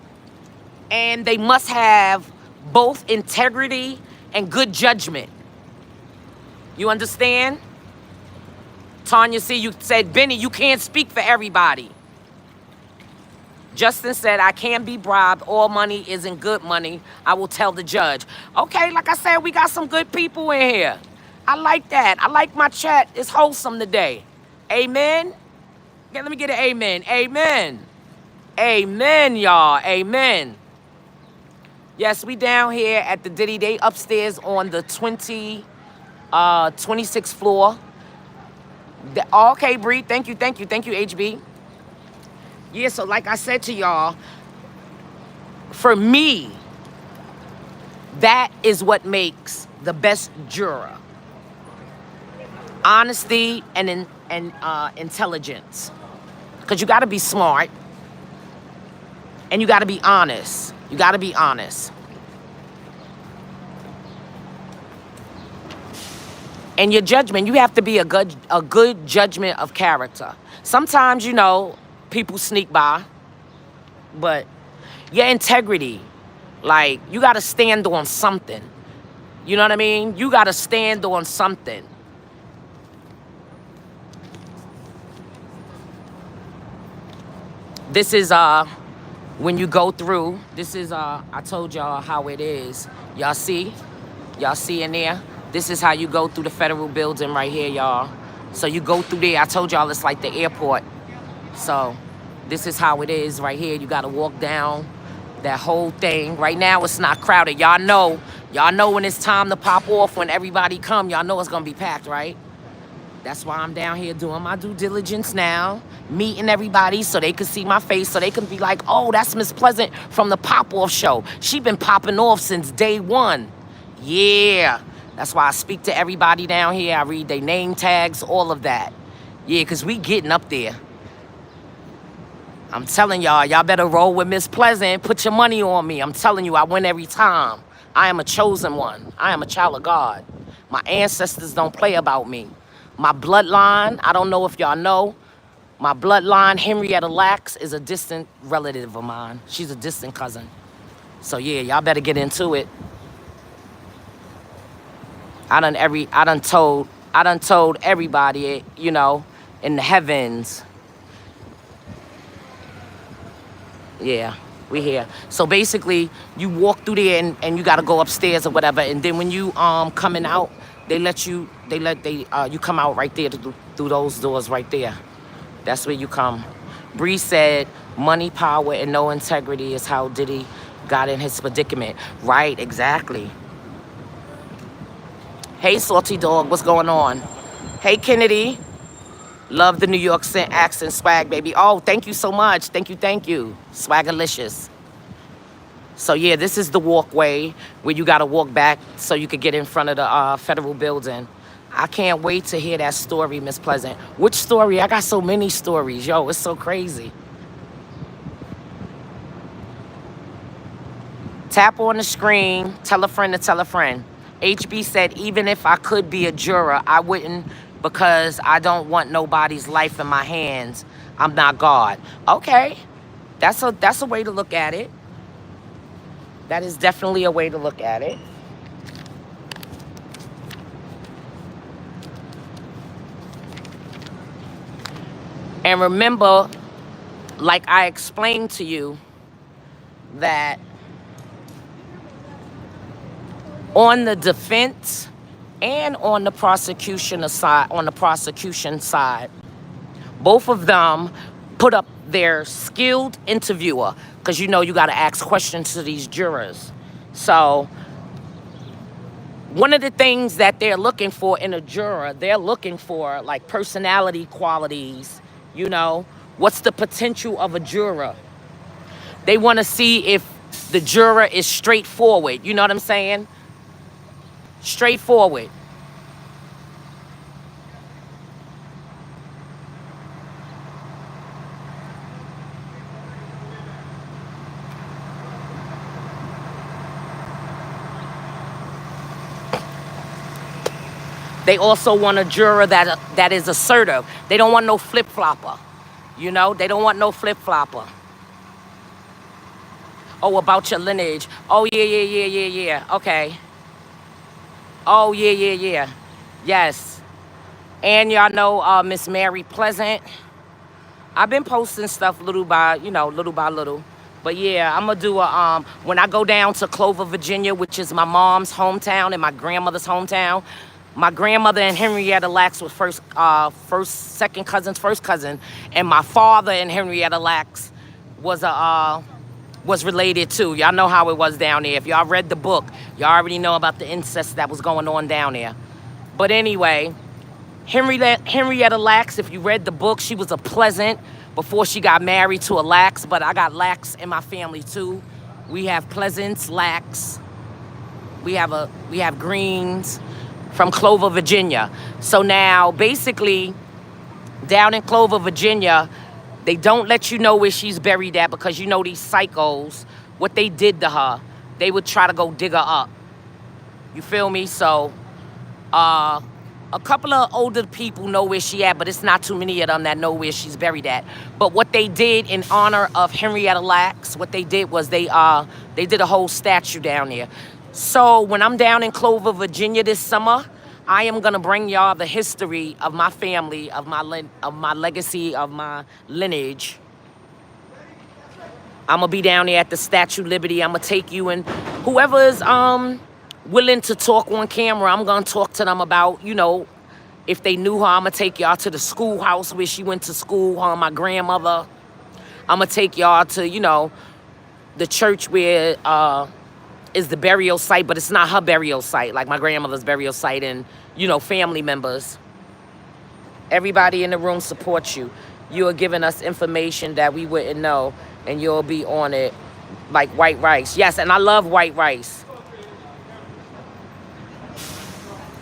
And they must have both integrity and good judgment. You understand? Tanya C, you said, Benny, you can't speak for everybody. Justin said, I can't be bribed. All money isn't good money. I will tell the judge. Okay, like I said, we got some good people in here. I like that. I like my chat. It's wholesome today. Amen? Okay, let me get an amen. Amen. Amen, y'all. Amen. Yes, we down here at the Diddy. They upstairs on the 26th floor. Okay, Bree. Thank you, HB. Yeah, so like I said to y'all, for me, that is what makes the best juror. Honesty and intelligence. Because you got to be smart. And you got to be honest. You got to be honest. And your judgment, you have to be a good judgment of character. Sometimes, you know, people sneak by, but your integrity, like, you got to stand on something. You know what I mean? You got to stand on something. This is, when you go through, this is, I told y'all how it is. Y'all see? Y'all see in there? This is how you go through the federal building right here, y'all. So you go through there. I told y'all it's like the airport. So this is how it is right here. You got to walk down that whole thing. Right now, it's not crowded. Y'all know when it's time to pop off, when everybody come, y'all know it's going to be packed, right? That's why I'm down here doing my due diligence now, meeting everybody so they can see my face, so they can be like, oh, that's Miss Pleasant from the Pop Off Show. She been popping off since day one. Yeah. That's why I speak to everybody down here. I read their name tags, all of that. Yeah, because we getting up there. I'm telling y'all, y'all better roll with Miss Pleasant. Put your money on me. I'm telling you, I win every time. I am a chosen one. I am a child of God. My ancestors don't play about me. My bloodline, I don't know if y'all know, my bloodline, Henrietta Lacks, is a distant relative of mine. She's a distant cousin. So yeah, y'all better get into it. I done told everybody, you know, in the heavens. Yeah, we here. So basically, you walk through there and you gotta go upstairs or whatever. And then when you coming out, you come out right there through those doors right there. That's where you come. Bree said, money, power, and no integrity is how Diddy got in his predicament. Right, exactly. Hey, Salty Dog, what's going on? Hey, Kennedy. Love the New York accent swag, baby. Oh, thank you so much. Thank you. Swagalicious. So yeah, this is the walkway where you gotta walk back so you could get in front of the federal building. I can't wait to hear that story, Miss Pleasant. Which story? I got so many stories. Yo, it's so crazy. Tap on the screen, tell a friend to tell a friend. HB said, even if I could be a juror, I wouldn't, because I don't want nobody's life in my hands. I'm not God. Okay, that's a way to look at it. That is definitely a way to look at it. And remember, like I explained to you, that on the defense and on the prosecution side, both of them put up their skilled interviewer, because you know you got to ask questions to these jurors. So one of the things that they're looking for in a juror, they're looking for like personality qualities, you know, what's the potential of a juror. They want to see if the juror is straightforward, you know what I'm saying? Straightforward. They also want a juror that is assertive. They don't want no flip-flopper. You know, they don't want no flip-flopper. Oh, about your lineage. Oh, yeah. Okay. Oh, yeah. Yes. And y'all know Miss Mary Pleasant. I've been posting stuff little by little. But yeah, I'm gonna do when I go down to Clover, Virginia, which is my mom's hometown and my grandmother's hometown. My grandmother and Henrietta Lacks was second cousins, first cousin, and my father and Henrietta Lacks was related too. Y'all know how it was down there. If y'all read the book, y'all already know about the incest that was going on down there. But anyway, Henrietta Lacks, if you read the book, she was a Pleasant before she got married to a Lacks, but I got Lacks in my family too. We have Pleasants, Lacks. We have Greens from Clover, Virginia. So now, basically, down in Clover, Virginia, they don't let you know where she's buried at, because you know these psychos, what they did to her, they would try to go dig her up. You feel me? So, a couple of older people know where she at, but it's not too many of them that know where she's buried at. But what they did in honor of Henrietta Lacks, what they did was they did a whole statue down there. So when I'm down in Clover, Virginia this summer, I am gonna bring y'all the history of my family, of my legacy, of my lineage. I'm gonna be down there at the Statue of Liberty. I'm gonna take you, and whoever is willing to talk on camera, I'm gonna talk to them about, you know, if they knew her. I'm gonna take y'all to the schoolhouse where she went to school, her, my grandmother. I'm gonna take y'all to, you know, the church where is the burial site, but it's not her burial site, like my grandmother's burial site, and, you know, family members. Everybody in the room supports you. You are giving us information that we wouldn't know, and you'll be on it like white rice. Yes, and I love white rice.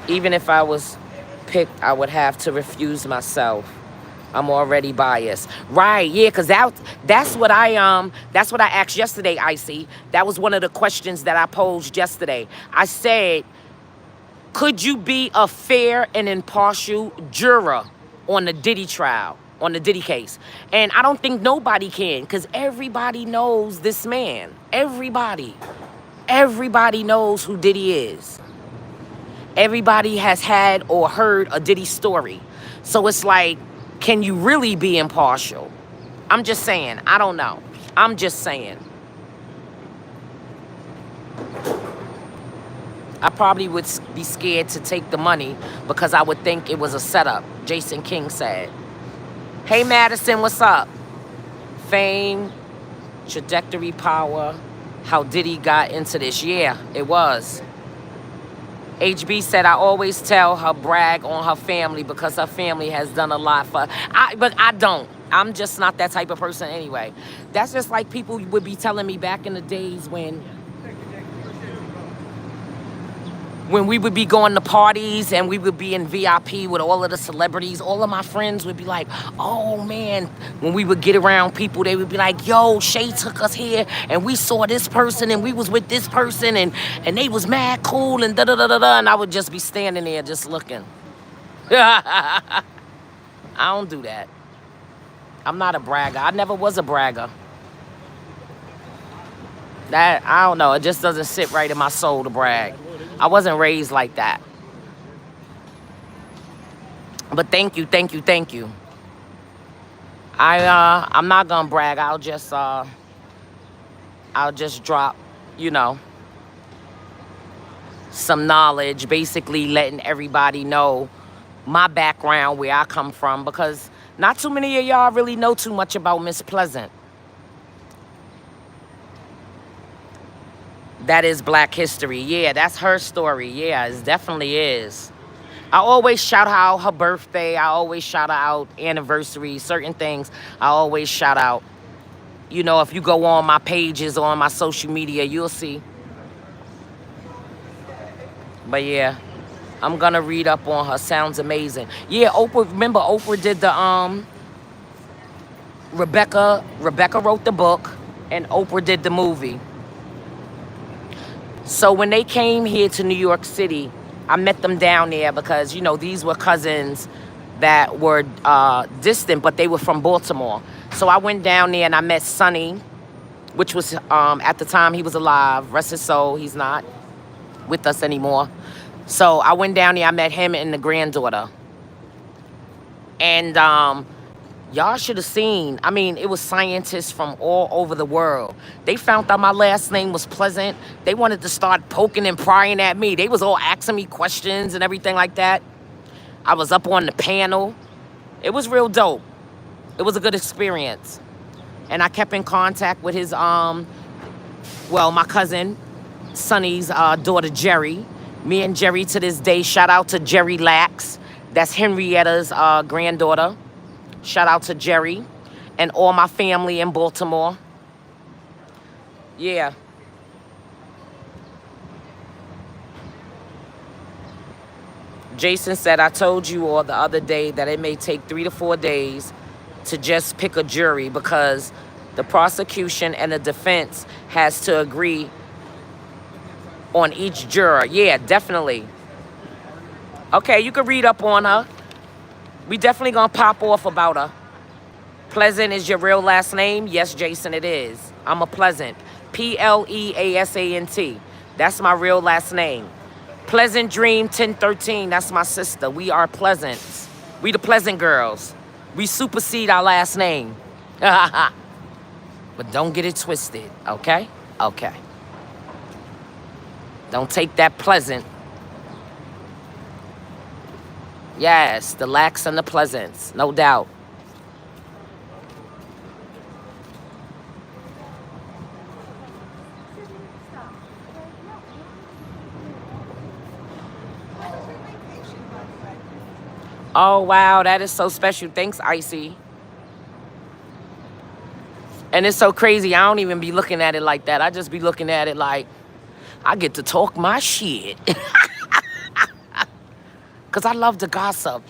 Even if I was picked, I would have to refuse myself. I'm already biased. Right, yeah, because that's what I asked yesterday, Icy. That was one of the questions that I posed yesterday. I said, could you be a fair and impartial juror on the Diddy trial, on the Diddy case? And I don't think nobody can, because everybody knows this man. Everybody knows who Diddy is. Everybody has had or heard a Diddy story. So it's like, can you really be impartial? I'm just saying. I don't know. I'm just saying. I probably would be scared to take the money because I would think it was a setup, Jason King said. Hey, Madison, what's up? Fame, trajectory, power, how Diddy got into this. Yeah, it was. HB said, I always tell her brag on her family because her family has done a lot for her. But I don't. I'm just not that type of person anyway. That's just like people would be telling me back in the days when we would be going to parties and we would be in VIP with all of the celebrities. All of my friends would be like, oh man, when we would get around people, they would be like, yo, Shay took us here and we saw this person and we was with this person and they was mad cool and da-da-da-da-da. And I would just be standing there just looking. I don't do that. I'm not a bragger. I never was a bragger. That, I don't know, it just doesn't sit right in my soul to brag. I wasn't raised like that. But thank you. I'm not gonna brag. I'll just drop, you know, some knowledge, basically letting everybody know my background, where I come from, because not too many of y'all really know too much about Miss Pleasant. That is Black history. Yeah, that's her story. Yeah, it definitely is. I always shout out her birthday. I always shout out anniversaries, certain things. I always shout out. You know, if you go on my pages or on my social media, you'll see. But yeah, I'm gonna read up on her. Sounds amazing. Yeah, Oprah, remember Oprah did the, Rebecca wrote the book and Oprah did the movie. So when they came here to New York City, I met them down there because, you know, these were cousins that were distant, but they were from Baltimore. So I went down there and I met Sonny, which was, at the time he was alive, rest his soul, he's not with us anymore. So I went down there, I met him and the granddaughter. And y'all should have seen, I mean, it was scientists from all over the world. They found out my last name was Pleasant. They wanted to start poking and prying at me. They was all asking me questions and everything like that. I was up on the panel. It was real dope. It was a good experience. And I kept in contact with his, my cousin, Sonny's daughter, Jerry. Me and Jerry to this day, shout out to Jerry Lax. That's Henrietta's granddaughter. Shout out to Jerry and all my family in Baltimore. Yeah. Jason said, I told you all the other day that it may take 3 to 4 days to just pick a jury because the prosecution and the defense has to agree on each juror. Yeah, definitely. Okay, you can read up on her. We definitely gonna pop off about her. Pleasant is your real last name? Yes, Jason, it is. I'm a Pleasant. Pleasant. That's my real last name. Pleasant Dream 1013, that's my sister. We are Pleasants. We the Pleasant girls. We supersede our last name. But don't get it twisted, okay? Okay. Don't take that Pleasant. Yes, the Lax and the Pleasants, no doubt. Oh, wow, that is so special. Thanks, Icy. And it's so crazy. I don't even be looking at it like that. I just be looking at it like, I get to talk my shit. because I love to gossip.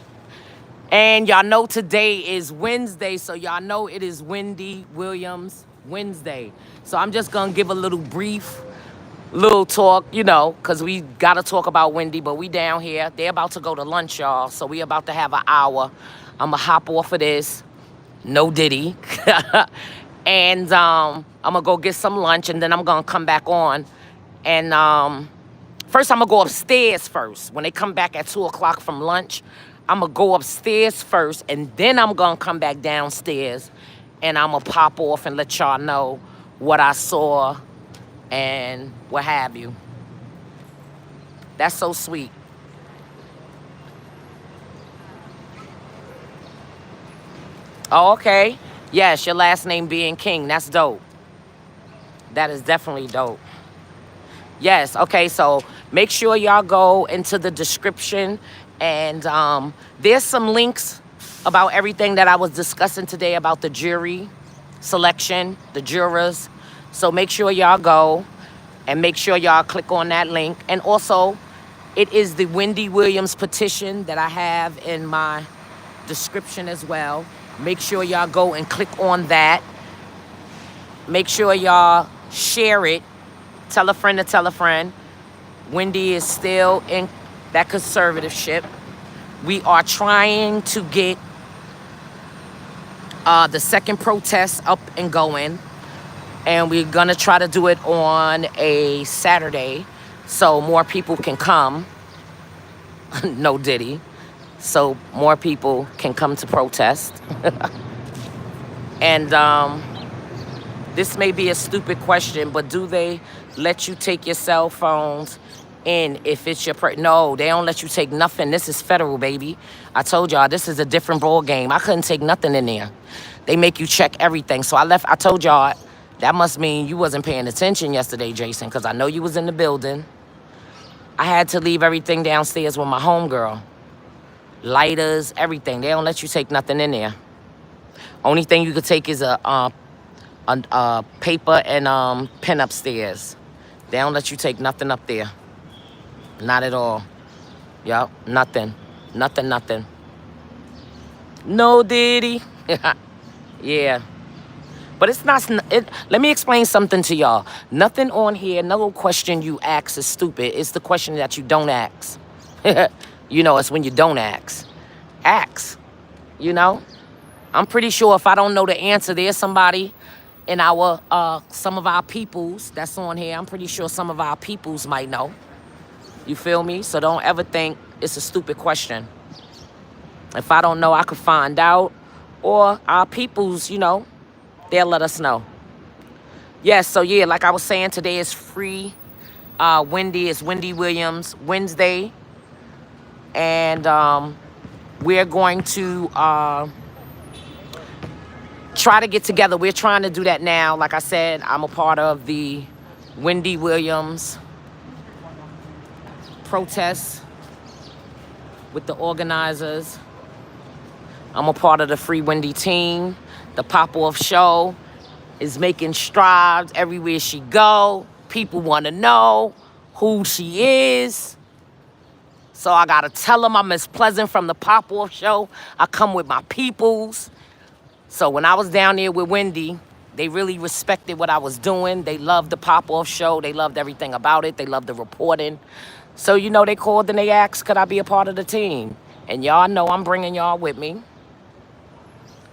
And y'all know today is Wednesday, so y'all know it is Wendy Williams Wednesday. So I'm just going to give a little brief, little talk, you know, because we got to talk about Wendy, but we down here. They're about to go to lunch, y'all, so we about to have an hour. I'm going to hop off of this. No Diddy. And I'm going to go get some lunch, and then I'm going to come back on. And first, I'm going to go upstairs first. When they come back at 2 o'clock from lunch, I'm going to go upstairs first, and then I'm going to come back downstairs, and I'm going to pop off and let y'all know what I saw and what have you. That's so sweet. Oh, okay. Yes, your last name being King. That's dope. That is definitely dope. Yes, okay, so make sure y'all go into the description, and there's some links about everything that I was discussing today about the jury selection, the jurors. So make sure y'all go and make sure y'all click on that link. And also, it is the Wendy Williams petition that I have in my description as well. Make sure y'all go and click on that. Make sure y'all share it. Tell a friend to tell a friend. Wendy is still in that conservatorship. We are trying to get the second protest up and going. And we're going to try to do it on a Saturday so more people can come. No Diddy. So more people can come to protest. And this may be a stupid question, but do they let you take your cell phones in if it's your... No, they don't let you take nothing. This is federal, baby. I told y'all, this is a different ball game. I couldn't take nothing in there. They make you check everything. So I told y'all, that must mean you wasn't paying attention yesterday, Jason, because I know you was in the building. I had to leave everything downstairs with my homegirl. Lighters, everything. They don't let you take nothing in there. Only thing you could take is a paper and pen upstairs. They don't let you take nothing up there. Not at all. Yup, nothing. Nothing. No Diddy. Yeah. But it's not... let me explain something to y'all. Nothing on here, no question you ask is stupid. It's the question that you don't ask. You know, it's when you don't ask. Ask. You know? I'm pretty sure if I don't know the answer, there's somebody in our, some of our peoples that's on here. I'm pretty sure some of our peoples might know. You feel me? So don't ever think it's a stupid question. If I don't know, I could find out. Or our peoples, you know, they'll let us know. Yes, so yeah, like I was saying, today is free. Wendy is Wendy Williams Wednesday. And we're going to try to get together. We're trying to do that now. Like I said, I'm a part of the Wendy Williams protest with the organizers. I'm a part of the Free Wendy team. The Pop-Off show is making strides everywhere she go. People want to know who she is. So I got to tell them I'm Miss Pleasant from the Pop-Off show. I come with my peoples. So when I was down there with Wendy, they really respected what I was doing. They loved the Pop-Off show. They loved everything about it. They loved the reporting. So, you know, they called and they asked, could I be a part of the team? And y'all know I'm bringing y'all with me.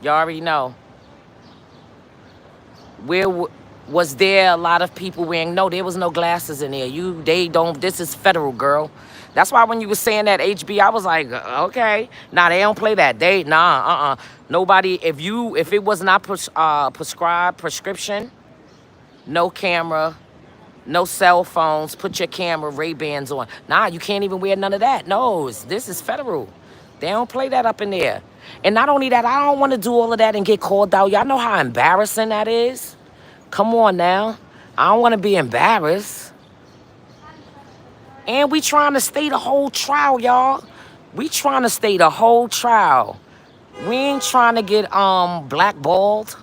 Y'all already know. Was there a lot of people wearing... No, there was no glasses in there. They don't... This is federal, girl. That's why when you were saying that HB, I was like, okay. Nah, they don't play that. Nobody... If it was not prescription, no camera, no cell phones, put your camera, Ray-Bans on. Nah, you can't even wear none of that. No, this is federal. They don't play that up in there. And not only that, I don't want to do all of that and get called out. Y'all know how embarrassing that is? Come on now. I don't want to be embarrassed. And we trying to stay the whole trial, y'all. We trying to stay the whole trial. We ain't trying to get blackballed.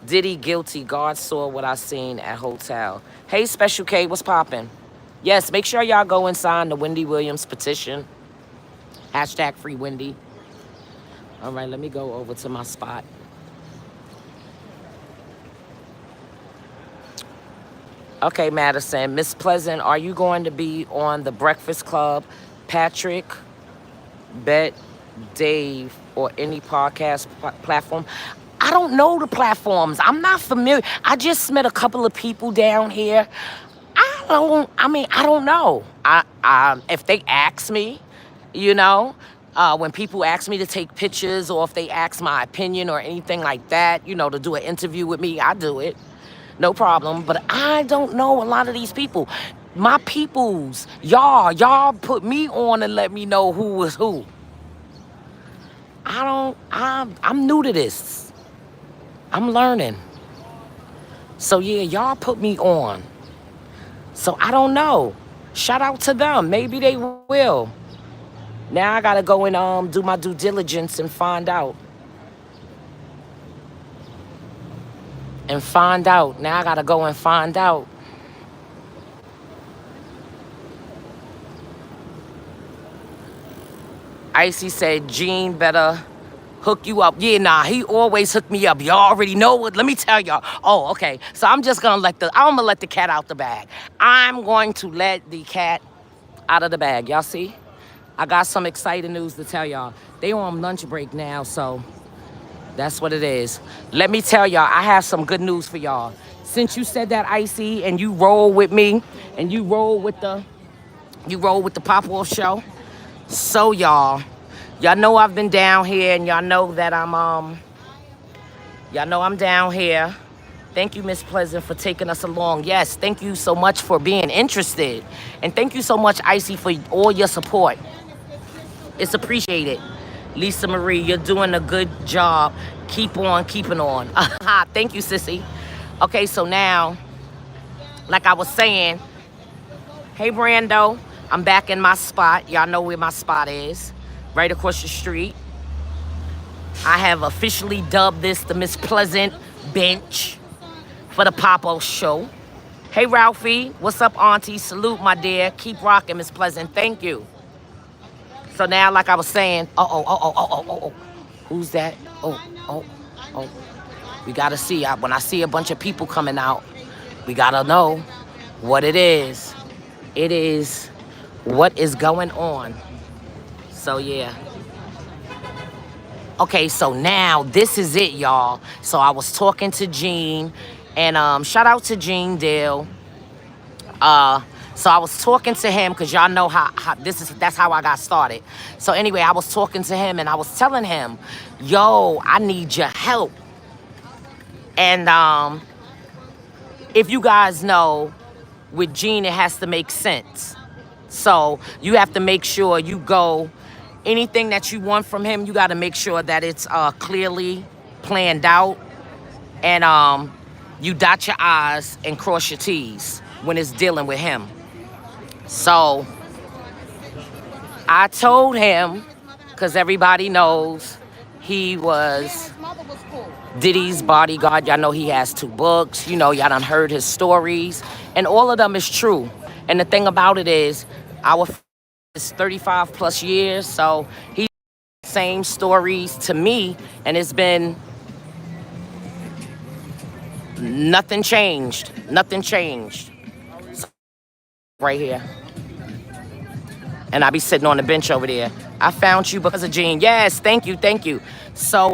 Diddy guilty. God saw what I seen at hotel. Hey, Special K, what's poppin'? Yes, make sure y'all go and sign the Wendy Williams petition. Hashtag free Wendy. All right, let me go over to my spot. Okay, Madison. Miss Pleasant, are you going to be on the Breakfast Club? Patrick, Bet, Dave, or any podcast platform? I don't know the platforms. I'm not familiar. I just met a couple of people down here. I don't know. If they ask me, you know, when people ask me to take pictures or if they ask my opinion or anything like that, you know, to do an interview with me, I do it. No problem. But I don't know a lot of these people. My peoples, y'all put me on and let me know who was who. I'm new to this. I'm learning. So yeah, y'all put me on. So I don't know. Shout out to them. Maybe they will. Now I gotta go and do my due diligence and find out. Now I gotta go and find out. Icy said Gene better hook you up. Yeah, nah, he always hook me up. Y'all already know what. Let me tell y'all. Oh, okay. So I'm gonna let the cat out the bag. I'm going to let the cat out of the bag. Y'all see? I got some exciting news to tell y'all. They on lunch break now, so that's what it is. Let me tell y'all, I have some good news for y'all. Since you said that, Icy, and you roll with me, and you roll with the Pop-Off show. So y'all know I've been down here, and y'all know that I'm down here. Thank you, Miss Pleasant, for taking us along. Yes, thank you so much for being interested. And thank you so much, Icy, for all your support. It's appreciated. Lisa Marie, you're doing a good job. Keep on keeping on. Thank you, sissy. Okay, so now, like I was saying, hey, Brando, I'm back in my spot. Y'all know where my spot is. Right across the street. I have officially dubbed this the Miss Pleasant Bench for the Pop-Off show. Hey, Ralphie. What's up, Auntie? Salute, my dear. Keep rocking, Miss Pleasant. Thank you. So now, like I was saying, who's that? Oh. We gotta see. When I see a bunch of people coming out, we gotta know what it is. It is what is going on. So yeah. Okay, so now this is it, y'all. So I was talking to Gene, and shout out to Gene Dale. So I was talking to him because y'all know how that's how I got started. So anyway, I was talking to him and I was telling him, yo, I need your help. And if you guys know, with Gene, it has to make sense. So you have to make sure you go, anything that you want from him, you got to make sure that it's clearly planned out. And you dot your I's and cross your T's when it's dealing with him. So I told him, because everybody knows he was Diddy's bodyguard. Y'all know he has 2 books. You know, y'all done heard his stories. And all of them is true. And the thing about it is, our is 35 plus years. So he's the same stories to me. And it's been nothing changed. Nothing changed. So, right here. And I be sitting on the bench over there. I found you because of Gene. Yes, thank you. So,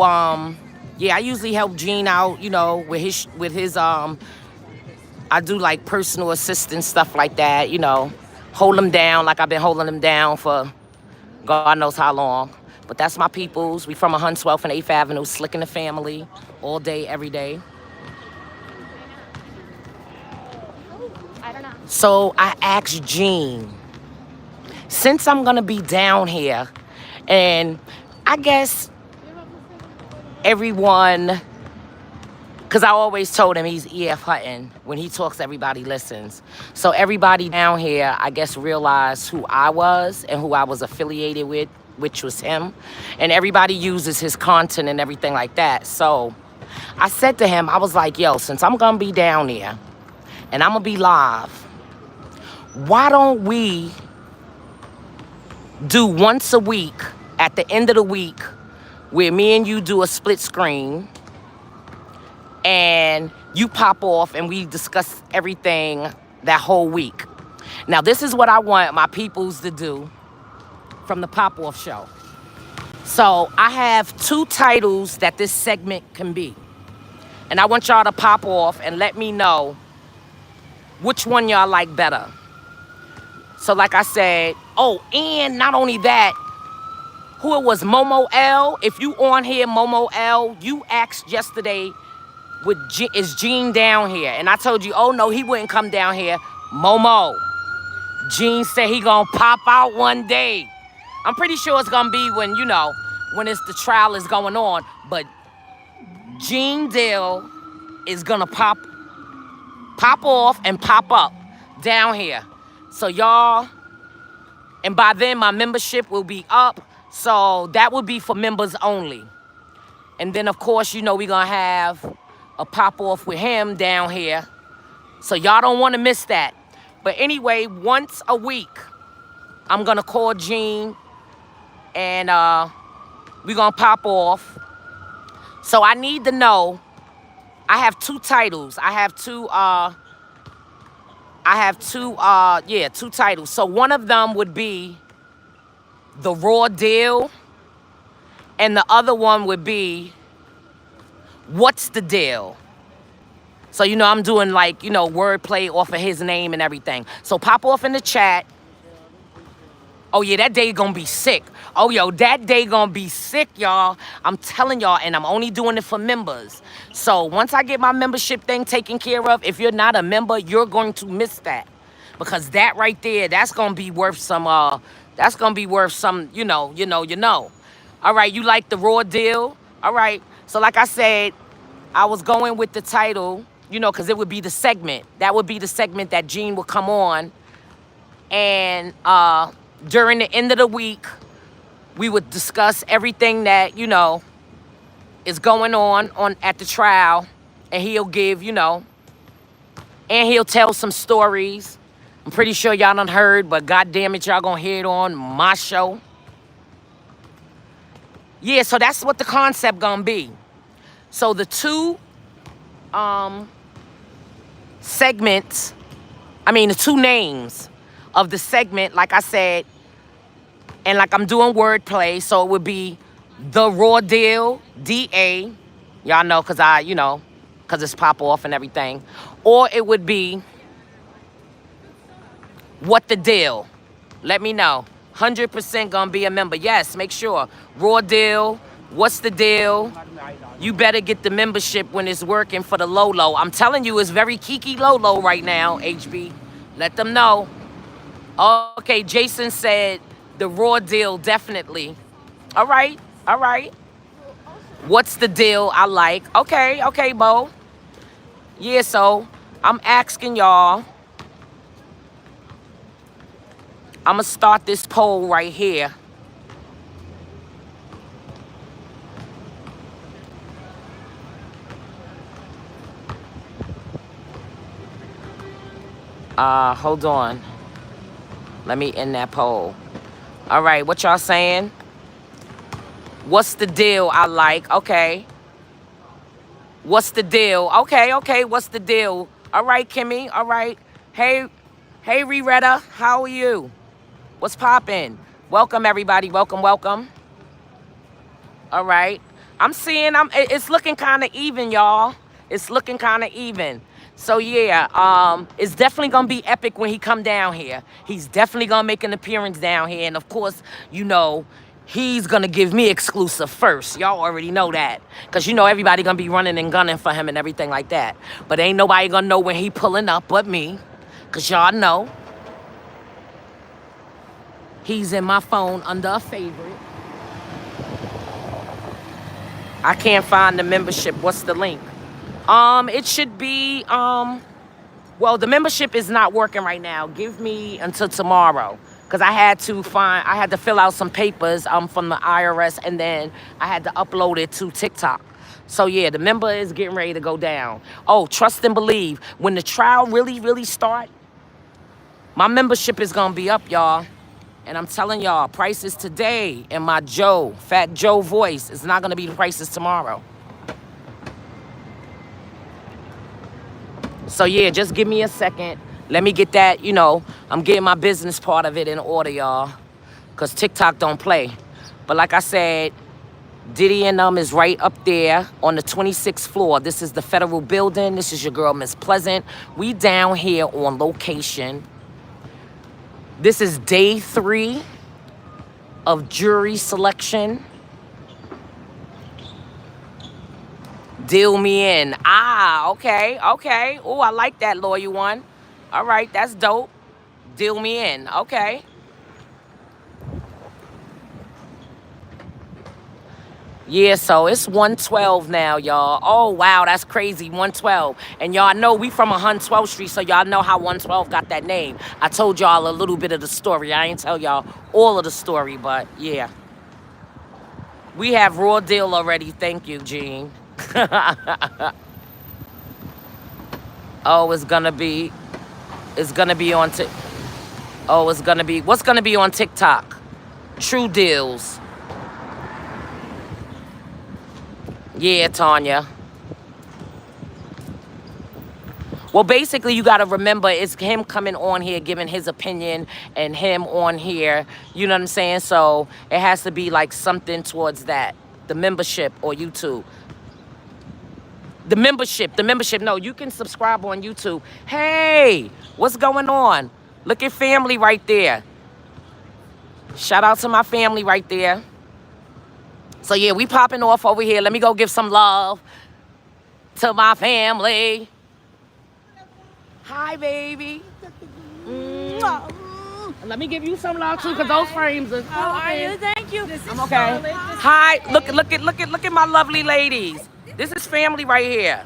yeah, I usually help Gene out, you know, with his I do like personal assistance, stuff like that, you know, hold him down like I've been holding him down for God knows how long. But that's my peoples. We from 112th and 8th Avenue, Slick in the family, all day, every day. So I asked Gene, since I'm gonna be down here, and I guess everyone, because I always told him he's E.F. Hutton. When he talks, everybody listens. So everybody down here, I guess, realized who I was and who I was affiliated with, which was him. And everybody uses his content and everything like that. So I said to him, I was like, yo, since I'm gonna be down here and I'm gonna be live, why don't we do once a week at the end of the week where me and you do a split screen and you pop off and we discuss everything that whole week. Now, this is what I want my peoples to do from the pop-off show. So I have 2 titles that this segment can be. And I want y'all to pop off and let me know which one y'all like better. So like I said, oh, and not only that, who it was, Momo L. If you on here, Momo L, you asked yesterday, is Gene down here? And I told you, oh no, he wouldn't come down here. Momo, Gene said he gonna pop out one day. I'm pretty sure it's gonna be when, you know, when it's the trial is going on. But Gene Dill is gonna pop off and pop up down here. So y'all, and by then my membership will be up. So that will be for members only. And then of course, you know, we're gonna have a pop off with him down here. So y'all don't wanna miss that. But anyway, once a week, I'm gonna call Gene and we're gonna pop off. So I need to know, I have 2 titles. I have two titles. So one of them would be The Raw Deal, and the other one would be What's the Deal? So, you know, I'm doing like, you know, wordplay off of his name and everything. So pop off in the chat. Oh yeah, that day gonna be sick. Oh yo, that day gonna be sick, y'all. I'm telling y'all, and I'm only doing it for members. So once I get my membership thing taken care of, if you're not a member, you're going to miss that. Because that right there, that's gonna be worth some, you know. All right, you like The Raw Deal? All right, so like I said, I was going with the title, you know, because it would be the segment. That would be the segment that Gene would come on. And during the end of the week, we would discuss everything that, you know, is going on at the trial. And he'll give, you know, and he'll tell some stories. I'm pretty sure y'all done heard, but God damn it, y'all gonna hear it on my show. Yeah, so that's what the concept gonna be. So the 2 segments, the 2 names of the segment, like I said, and like I'm doing wordplay, so it would be The Raw Deal, DA, y'all know, because it's pop off and everything, or it would be What the Deal. Let me know. 100% gonna be a member. Yes, make sure. Raw Deal, What's the Deal? You better get the membership when it's working for the Lolo. I'm telling you, it's very Kiki Lolo right now, HB. Let them know. Okay, Jason said The Raw Deal, definitely. All right. What's the Deal? I like. Okay, Bo. Yeah, so I'm asking y'all. I'm going to start this poll right here. Hold on. Let me end that poll. All right, what y'all saying? What's the deal? I like. Okay. What's the deal? Okay, what's the deal? All right, Kimmy. All right. Hey, Reretta, how are you? What's poppin'? Welcome, everybody. Welcome. All right. I'm seeing, it's looking kind of even, y'all. It's looking kind of even. So, yeah, it's definitely going to be epic when he come down here. He's definitely going to make an appearance down here. And, of course, you know, he's going to give me exclusive first. Y'all already know that. Because, you know, everybody going to be running and gunning for him and everything like that. But ain't nobody going to know when he pulling up but me. Because y'all know. He's in my phone under a favorite. I can't find the membership. What's the link? It should be, well, the membership is not working right now. Give me until tomorrow. Because I had to fill out some papers from the IRS, and then I had to upload it to TikTok. So, yeah, the member is getting ready to go down. Oh, trust and believe. When the trial really, really start, My membership is gonna be up, y'all. And I'm telling y'all, prices today in my Fat Joe voice is not gonna be the prices tomorrow. So yeah, just give me a second. Let me get that, you know, I'm getting my business part of it in order, y'all. Cause TikTok don't play. But like I said, Diddy and is right up there on the 26th floor. This is the federal building. This is your girl, Miss Pleasant. We down here on location. This is day 3 of jury selection. Deal me in. Ah, okay, okay. Oh, I like that, lawyer one. All right, that's dope. Deal me in, okay. Yeah, so it's 112 now, y'all. Oh, wow, that's crazy, 112. And y'all know we from 112th Street, so y'all know how 112 got that name. I told y'all a little bit of the story. I ain't tell y'all all of the story, but yeah. We have raw deal already. Thank you, Gene. Oh, it's gonna be on what's gonna be on TikTok? True deals. Yeah, Tanya. Well, basically, you got to remember, it's him coming on here, giving his opinion, and him on here. You know what I'm saying? So it has to be like something towards that. The membership or YouTube. The membership. No, you can subscribe on YouTube. Hey, what's going on? Look at family right there. Shout out to my family right there. So yeah, we popping off over here. Let me go give some love to my family. Hi, baby. Let me give you some love too, cause those frames are. How are you? Thank you. I'm okay. Hi, look at my lovely ladies. This is family right here.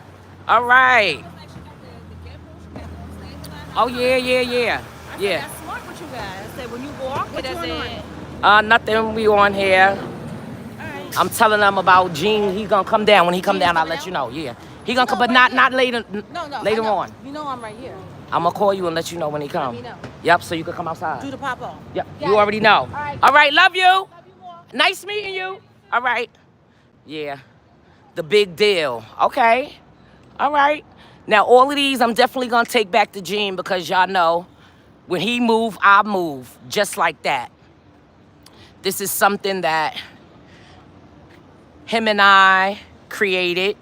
All right. Oh yeah. That's smart what you guys. I said when you walk, it doesn't. Nothing. We on here. Alright. I'm telling them about Gene. He's gonna come down. When he come down, I'll let you know. Yeah. He gonna come, but not later. No. Later on. You know I'm right here. I'm gonna call you and let you know when he come. Let me know. Yep. So you can come outside. Do the pop off. Yep. Got You it. already know. Alright. All right. Love you. Love you more. Nice meeting you. All right. Yeah. The big deal. Okay. All right. Now all of these, I'm definitely gonna take back to Gene because y'all know, when he move, I move, just like that. This is something that him and I created.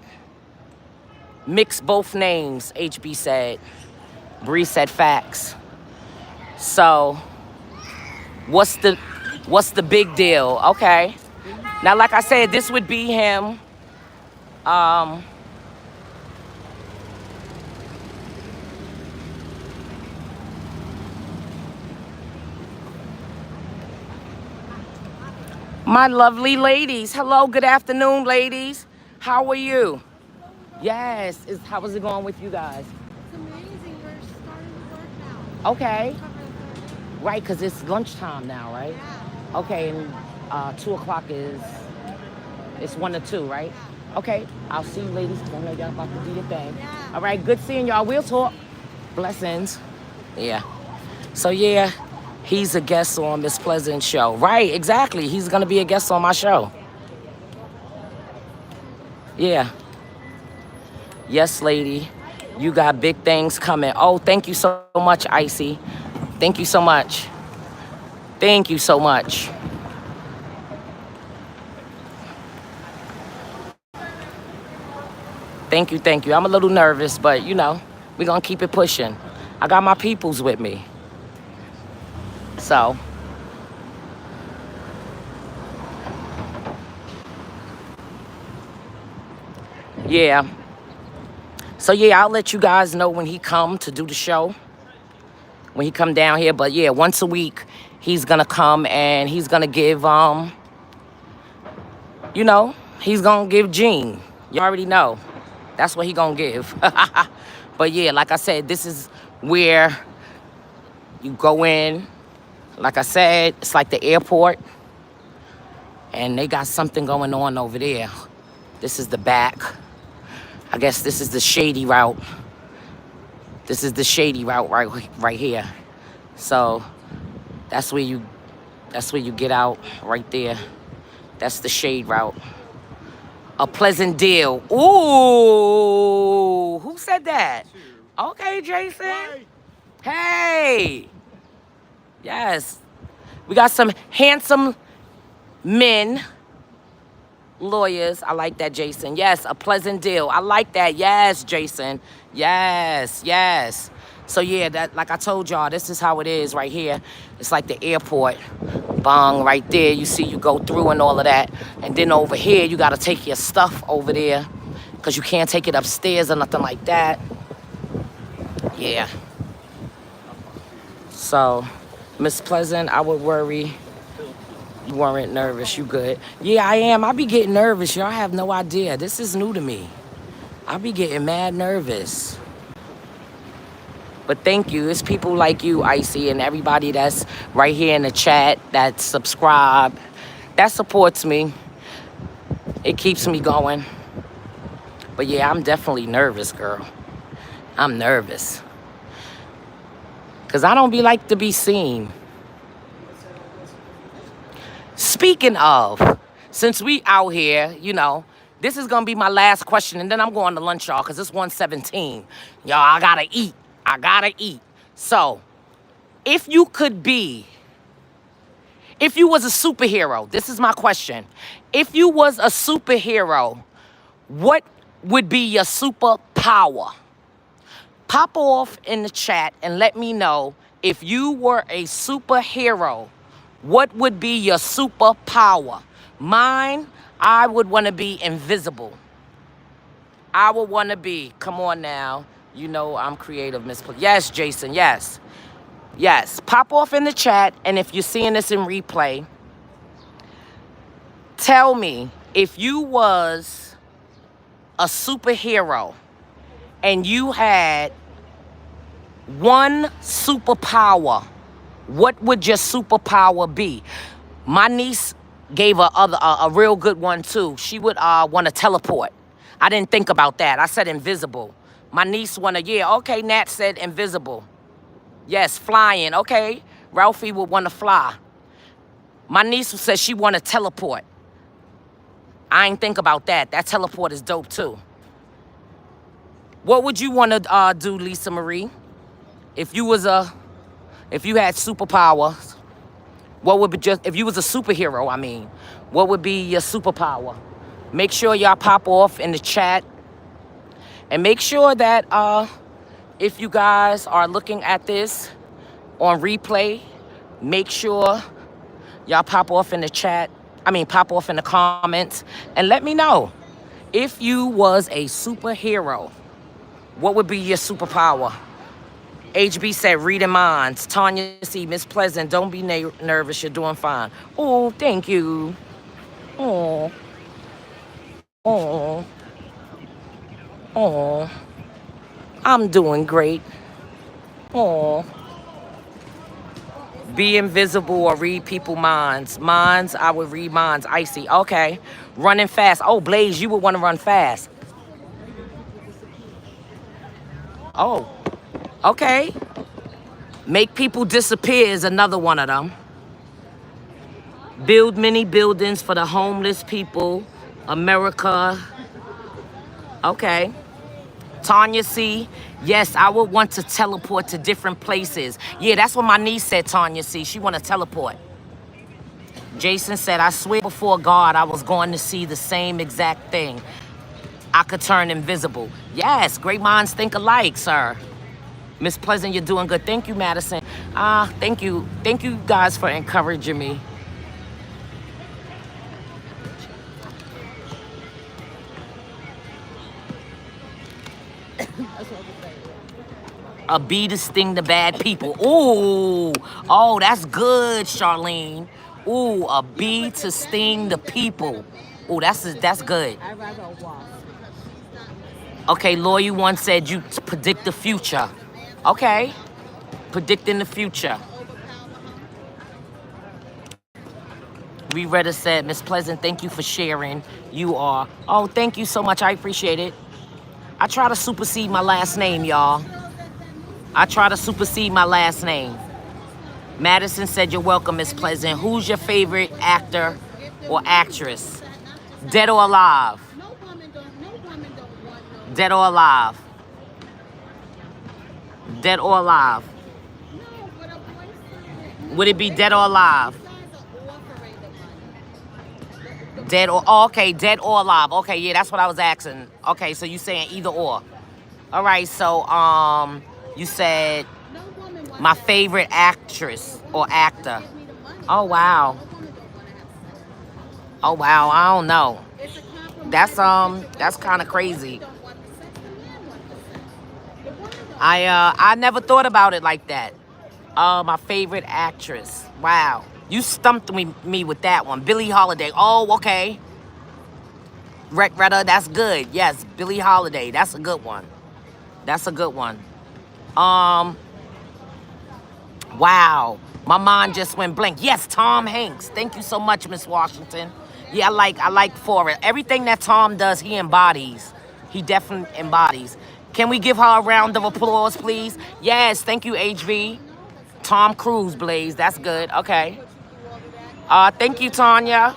Mix both names, HB said. Bree said facts. So, what's the big deal? Okay. Now, like I said, this would be him. My lovely ladies. Hello, good afternoon, ladies. How are you? Yes. How is it going with you guys? It's amazing. We're starting to work now. Okay. Cover the 30. Right, because it's lunchtime now, right? Yeah. Okay, and 2 o'clock it's 1 to 2, right? Okay, I'll see you ladies, because I know y'all about to do your thing. Yeah. All right, good seeing y'all. We'll talk. Blessings. Yeah. So, yeah, he's a guest on Miss Pleasant's show. Right, exactly. He's going to be a guest on my show. Yeah. Yes, lady. You got big things coming. Oh, thank you so much, Icy. Thank you so much. Thank you so much. Thank you. I'm a little nervous, but you know, we're gonna keep it pushing. I got my peoples with me. So. Yeah. So yeah, I'll let you guys know when he come to do the show. When he come down here, but yeah, once a week, he's gonna come and he's gonna give, you know, he's gonna give Gene. You already know. That's what he gonna give. But yeah, like I said, this is where you go in. Like I said, it's like the airport. And they got something going on over there. This is the back. I guess this is the shady route. This is the shady route right here. So that's where you get out right there. That's the shade route. A pleasant deal. Ooh, who said that? Okay, Jason. Hey. Yes. We got some handsome men, lawyers. I like that, Jason. Yes, a pleasant deal. I like that. Yes, Jason. Yes, yes. So yeah, that, like I told y'all, this is how it is right here. It's like the airport. Bong, right there. You see, you go through and all of that. And then over here, you got to take your stuff over there because you can't take it upstairs or nothing like that. Yeah. So, Miss Pleasant, I would worry. You weren't nervous. You good. Yeah, I am. I be getting nervous. Y'all have no idea. This is new to me. I be getting mad nervous. But thank you. It's people like you, Icy, and everybody that's right here in the chat that subscribe. That supports me. It keeps me going. But yeah, I'm definitely nervous, girl. I'm nervous. Because I don't be like to be seen. Speaking of, since we out here, you know, this is going to be my last question, and then I'm going to lunch, y'all, because it's 1:17. Y'all, I got to eat. I got to eat. So, if you was a superhero, this is my question. If you was a superhero, what would be your superpower? Pop off in the chat and let me know, if you were a superhero, what would be your superpower? Mine, I would want to be invisible. I would want to be, come on now. You know I'm creative, Miss. Yes, Jason, yes. Yes, pop off in the chat, and if you're seeing this in replay, tell me, if you was a superhero and you had one superpower, what would your superpower be? My niece gave a real good one too. She would want to teleport. I didn't think about that. I said invisible. My niece wanted, yeah, okay, Nat said invisible. Yes, flying, okay. Ralphie would want to fly. My niece said she want to teleport. I ain't think about that. That teleport is dope too. What would you want to do, Lisa Marie? If you had superpowers, what would be if you was a superhero, I mean, what would be your superpower? Make sure y'all pop off in the chat. And make sure that if you guys are looking at this on replay, make sure y'all pop off in the chat. Pop off in the comments and let me know, if you was a superhero, what would be your superpower? HB said reading minds. Tanya C, Miss Pleasant, don't be nervous. You're doing fine. Oh, thank you. Oh. Oh. Oh, I'm doing great. Oh, be invisible or read people's minds. Minds, I would read minds. Icy, okay. Running fast. Oh, Blaze, you would want to run fast. Oh, okay. Make people disappear is another one of them. Build many buildings for the homeless people. America. Okay. Tanya C, yes, I would want to teleport to different places. Yeah, that's what my niece said, Tanya C. She want to teleport. Jason said, I swear before God, I was going to see the same exact thing. I could turn invisible. Yes, great minds think alike, sir. Miss Pleasant, you're doing good. Thank you, Madison. Thank you. Thank you guys for encouraging me. A bee to sting the bad people. Ooh, oh, that's good, Charlene. Ooh, a bee to sting the people. Ooh, that's good. I'd rather a wasp. Okay, Lawyer once said you predict the future. Okay, predicting the future. Reretta said, Miss Pleasant, thank you for sharing. You are. Oh, thank you so much. I appreciate it. I try to supersede my last name, y'all. I try to supersede my last name. Madison said, you're welcome, Miss Pleasant. Who's your favorite actor or actress? Dead or alive? Dead or alive? Dead or alive? Would it be dead or alive? Dead or, oh, okay, dead or alive. Okay, yeah, that's what I was asking. Okay, so you saying either or. All right, so you said my favorite actress or actor. Oh wow. Oh wow, I don't know. That's kind of crazy. I never thought about it like that. My favorite actress. Wow. You stumped me with that one. Billie Holiday. Oh, okay. Retta, that's good. Yes, Billie Holiday. That's a good one. That's a good one. Wow. My mind just went blank. Yes, Tom Hanks. Thank you so much, Miss Washington. Yeah, I like for it. Everything that Tom does, he embodies. He definitely embodies. Can we give her a round of applause, please? Yes, thank you, HV. Tom Cruise, Blaze. That's good. Okay. Thank you, Tanya.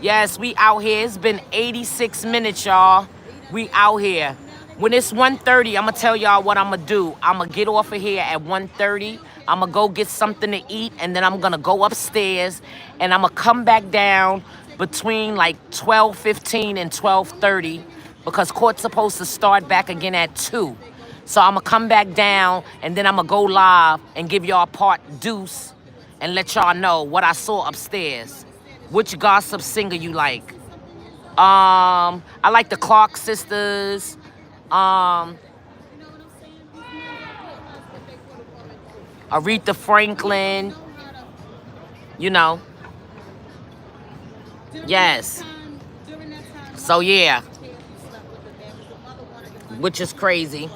Yes, we out here. It's been 86 minutes, y'all. We out here. When it's 1:30, I'm going to tell y'all what I'm going to do. I'm going to get off of here at 1:30. I'm going to go get something to eat, and then I'm going to go upstairs, and I'm going to come back down between like 12:15 and 12:30 because court's supposed to start back again at 2. So I'm going to come back down, and then I'm going to go live and give y'all part deuce and let y'all know what I saw upstairs. Which gossip singer you like? I like the Clark sisters. Aretha Franklin. You know. Yes. So yeah. Which is crazy.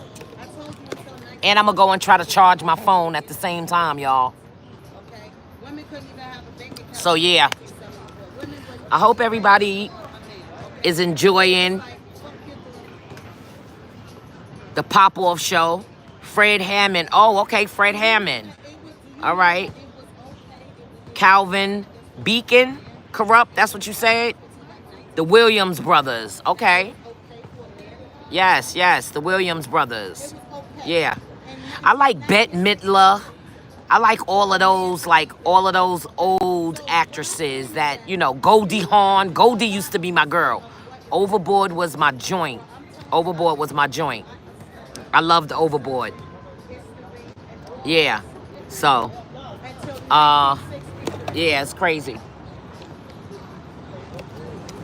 And I'm going to go and try to charge my phone at the same time, y'all. So yeah. I hope everybody is enjoying the pop-off show. Fred Hammond. Oh, okay, Fred Hammond. All right. Calvin Beacon. Corrupt, that's what you said? The Williams brothers. Okay. Yes, the Williams brothers. Yeah. I like Bette Midler. I like all of those old actresses that, you know, Goldie Hawn. Goldie used to be my girl. Overboard was my joint. Overboard was my joint. I loved Overboard. Yeah. So, yeah, it's crazy.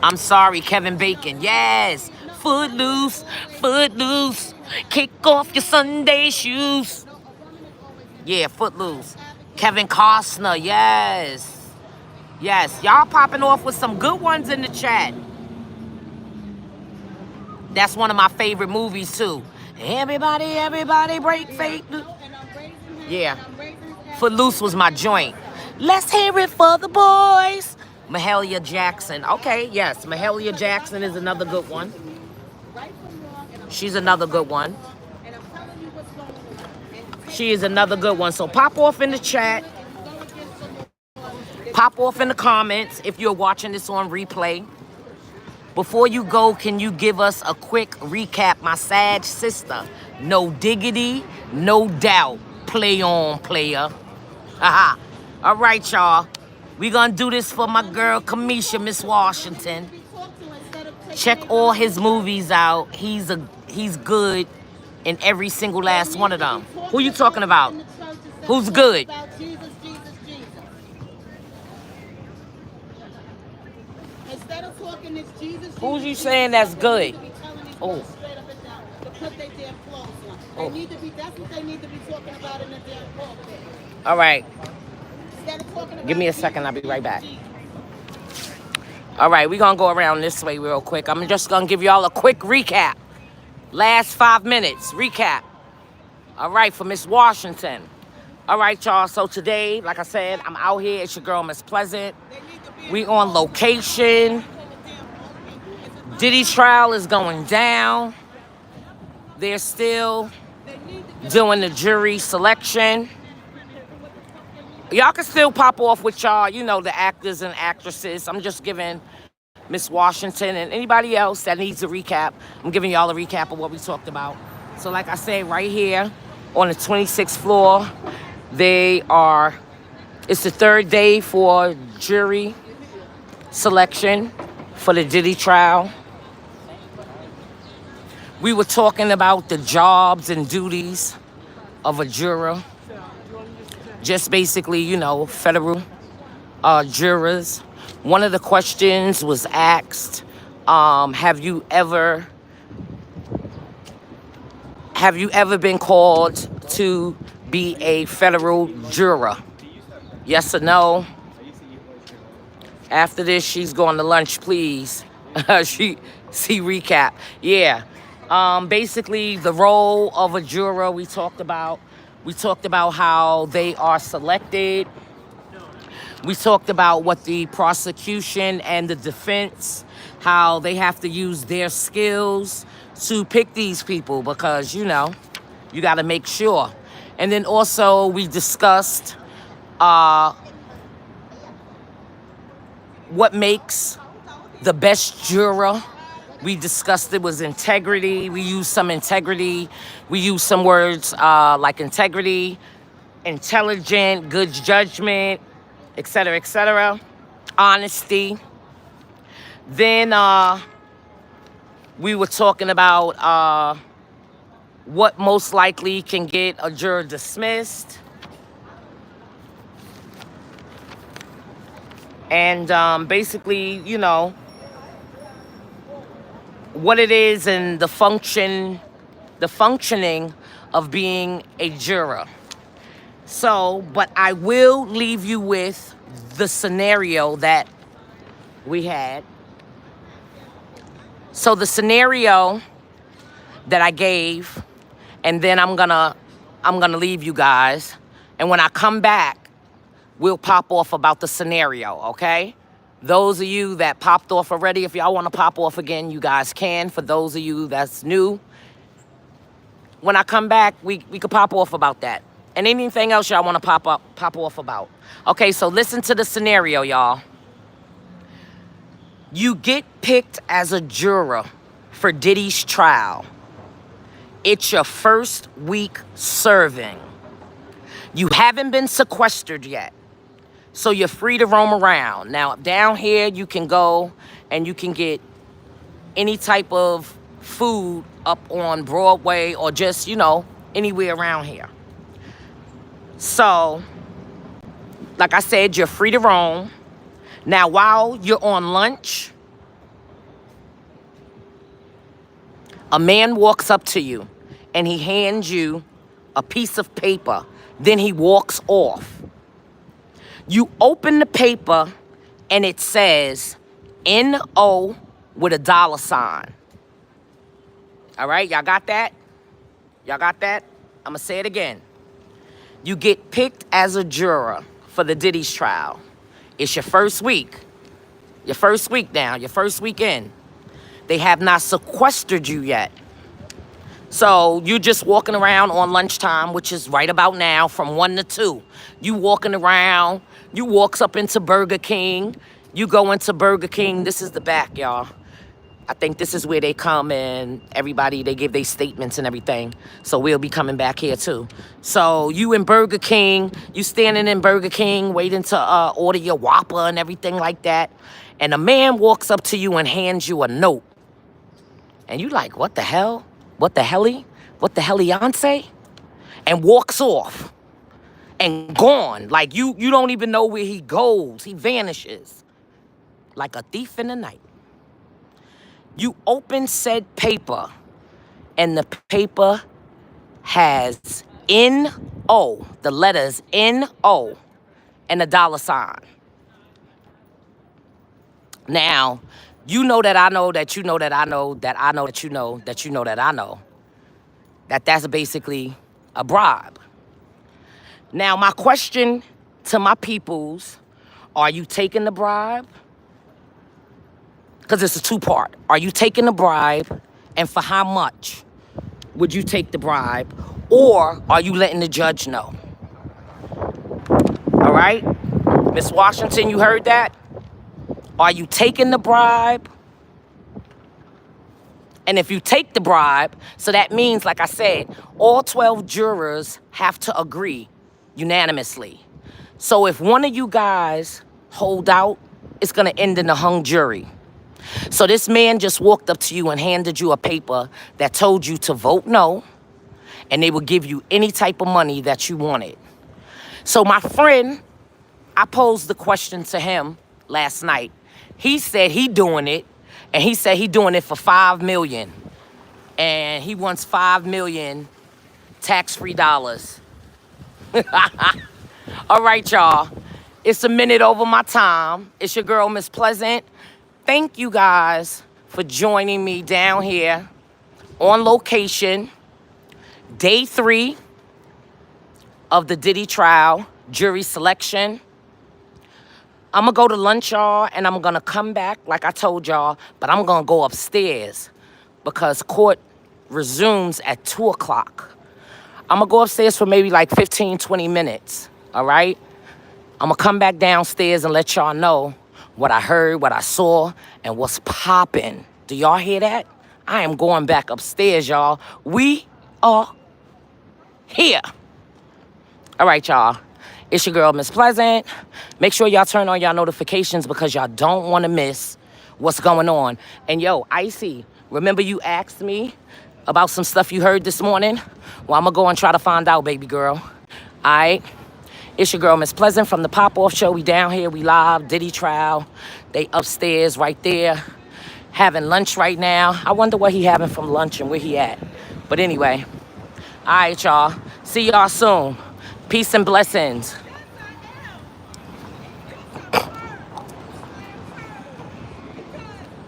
I'm sorry, Kevin Bacon. Yes. Footloose, footloose. Kick off your Sunday shoes. Yeah, Footloose. Kevin Costner, yes. Yes, y'all popping off with some good ones in the chat. That's one of my favorite movies, too. Everybody break faith. Yeah. Footloose was my joint. Let's hear it for the boys. Mahalia Jackson. Okay, yes. Mahalia Jackson is another good one. She's another good one. She is another good one. So pop off in the chat. Pop off in the comments if you're watching this on replay. Before you go, can you give us a quick recap? My sad sister. No diggity, no doubt. Play on, player. Haha. All right, y'all. We gonna do this for my girl, Kamisha, Miss Washington. Check all his movies out. He's good in every single last one of them. Who you talking about? Who's good? Who's you saying that's good? Oh. Oh. All right. Give me a second. I'll be right back. All right, we're going to go around this way real quick. I'm just going to give y'all a quick recap. Last 5 minutes, recap. All right, for Miss Washington. All right, y'all. So today, like I said, I'm out here. It's your girl, Miss Pleasant. We on location. Diddy's trial is going down. They're still doing the jury selection. Y'all can still pop off with y'all, you know, the actors and actresses. I'm just giving Miss Washington and anybody else that needs a recap. I'm giving y'all a recap of what we talked about. So like I said, right here on the 26th floor, it's the third day for jury selection for the Diddy trial. We were talking about the jobs and duties of a juror. Just basically, you know, federal jurors. One of the questions was asked, have you ever been called to be a federal juror? Yes or no? After this, she's going to lunch, please. See recap. Yeah. Basically, the role of a juror we talked about. We talked about how they are selected. We talked about what the prosecution and the defense, how they have to use their skills to pick these people because, you know, you got to make sure. And then also we discussed what makes the best juror. We discussed it was integrity. We used some integrity. We used some words like integrity, intelligent, good judgment, etc., honesty. Then we were talking about what most likely can get a juror dismissed. And basically, you know, what it is and the functioning of being a juror. So, but I will leave you with the scenario that we had. So the scenario that I gave, and then I'm gonna leave you guys. And when I come back, we'll pop off about the scenario, okay? Those of you that popped off already, if y'all want to pop off again, you guys can. For those of you that's new, when I come back, we could pop off about that. And anything else y'all want to pop off about. Okay, so listen to the scenario, y'all. You get picked as a juror for Diddy's trial. It's your first week serving. You haven't been sequestered yet. So you're free to roam around. Now, down here, you can go and you can get any type of food up on Broadway or just, you know, anywhere around here. So, like I said, you're free to roam. Now, while you're on lunch, a man walks up to you and he hands you a piece of paper. Then he walks off. You open the paper and it says N-O with a dollar sign. All right, y'all got that? Y'all got that? I'm gonna say it again. You get picked as a juror for the Diddy's trial. It's your first week. Your first week now, your first weekend. They have not sequestered you yet. So you're just walking around on lunchtime, which is right about now from 1 to 2. You walking around, you walks up into Burger King. You go into Burger King. This is the back, y'all. I think this is where they come and everybody, they give their statements and everything. So we'll be coming back here too. So you in Burger King, you standing in Burger King waiting to order your Whopper and everything like that. And a man walks up to you and hands you a note. And you like, what the hell? What the helly? What the hellionce? And walks off and gone. Like you don't even know where he goes. He vanishes like a thief in the night. You open said paper and the paper has N-O, the letters N-O and a dollar sign. Now, you know that I know that you know that I know that I know that you know that you know that I know that that's basically a bribe. Now, my question to my peoples, are you taking the bribe? Because it's a two-part. Are you taking the bribe, and for how much would you take the bribe? Or are you letting the judge know? All right? Miss Washington, you heard that? Are you taking the bribe? And if you take the bribe, so that means, like I said, all 12 jurors have to agree unanimously. So if one of you guys hold out, it's gonna end in a hung jury. So this man just walked up to you and handed you a paper that told you to vote no, and they would give you any type of money that you wanted. So my friend, I posed the question to him last night. He said he doing it, and he said he doing it for $5 million. And he wants $5 million tax-free dollars. All right, y'all. It's a minute over my time. It's your girl, Miss Pleasant. Thank you guys for joining me down here on location. Day 3 of the Diddy trial, jury selection. I'm gonna go to lunch, y'all, and I'm gonna come back like I told y'all, but I'm gonna go upstairs because court resumes at 2 o'clock. I'm gonna go upstairs for maybe like 15, 20 minutes, all right? I'm gonna come back downstairs and let y'all know what I heard, what I saw, and what's popping. Do y'all hear that? I am going back upstairs, y'all. We are here. All right, y'all. It's your girl, Miss Pleasant. Make sure y'all turn on y'all notifications because y'all don't want to miss what's going on. And yo, Icy, remember you asked me about some stuff you heard this morning? Well, I'm going to go and try to find out, baby girl. All right? It's your girl, Miss Pleasant from the Pop-Off Show. We down here. We live. Diddy trial. They upstairs right there having lunch right now. I wonder what he having from lunch and where he at. But anyway, all right, y'all. See y'all soon. Peace and blessings.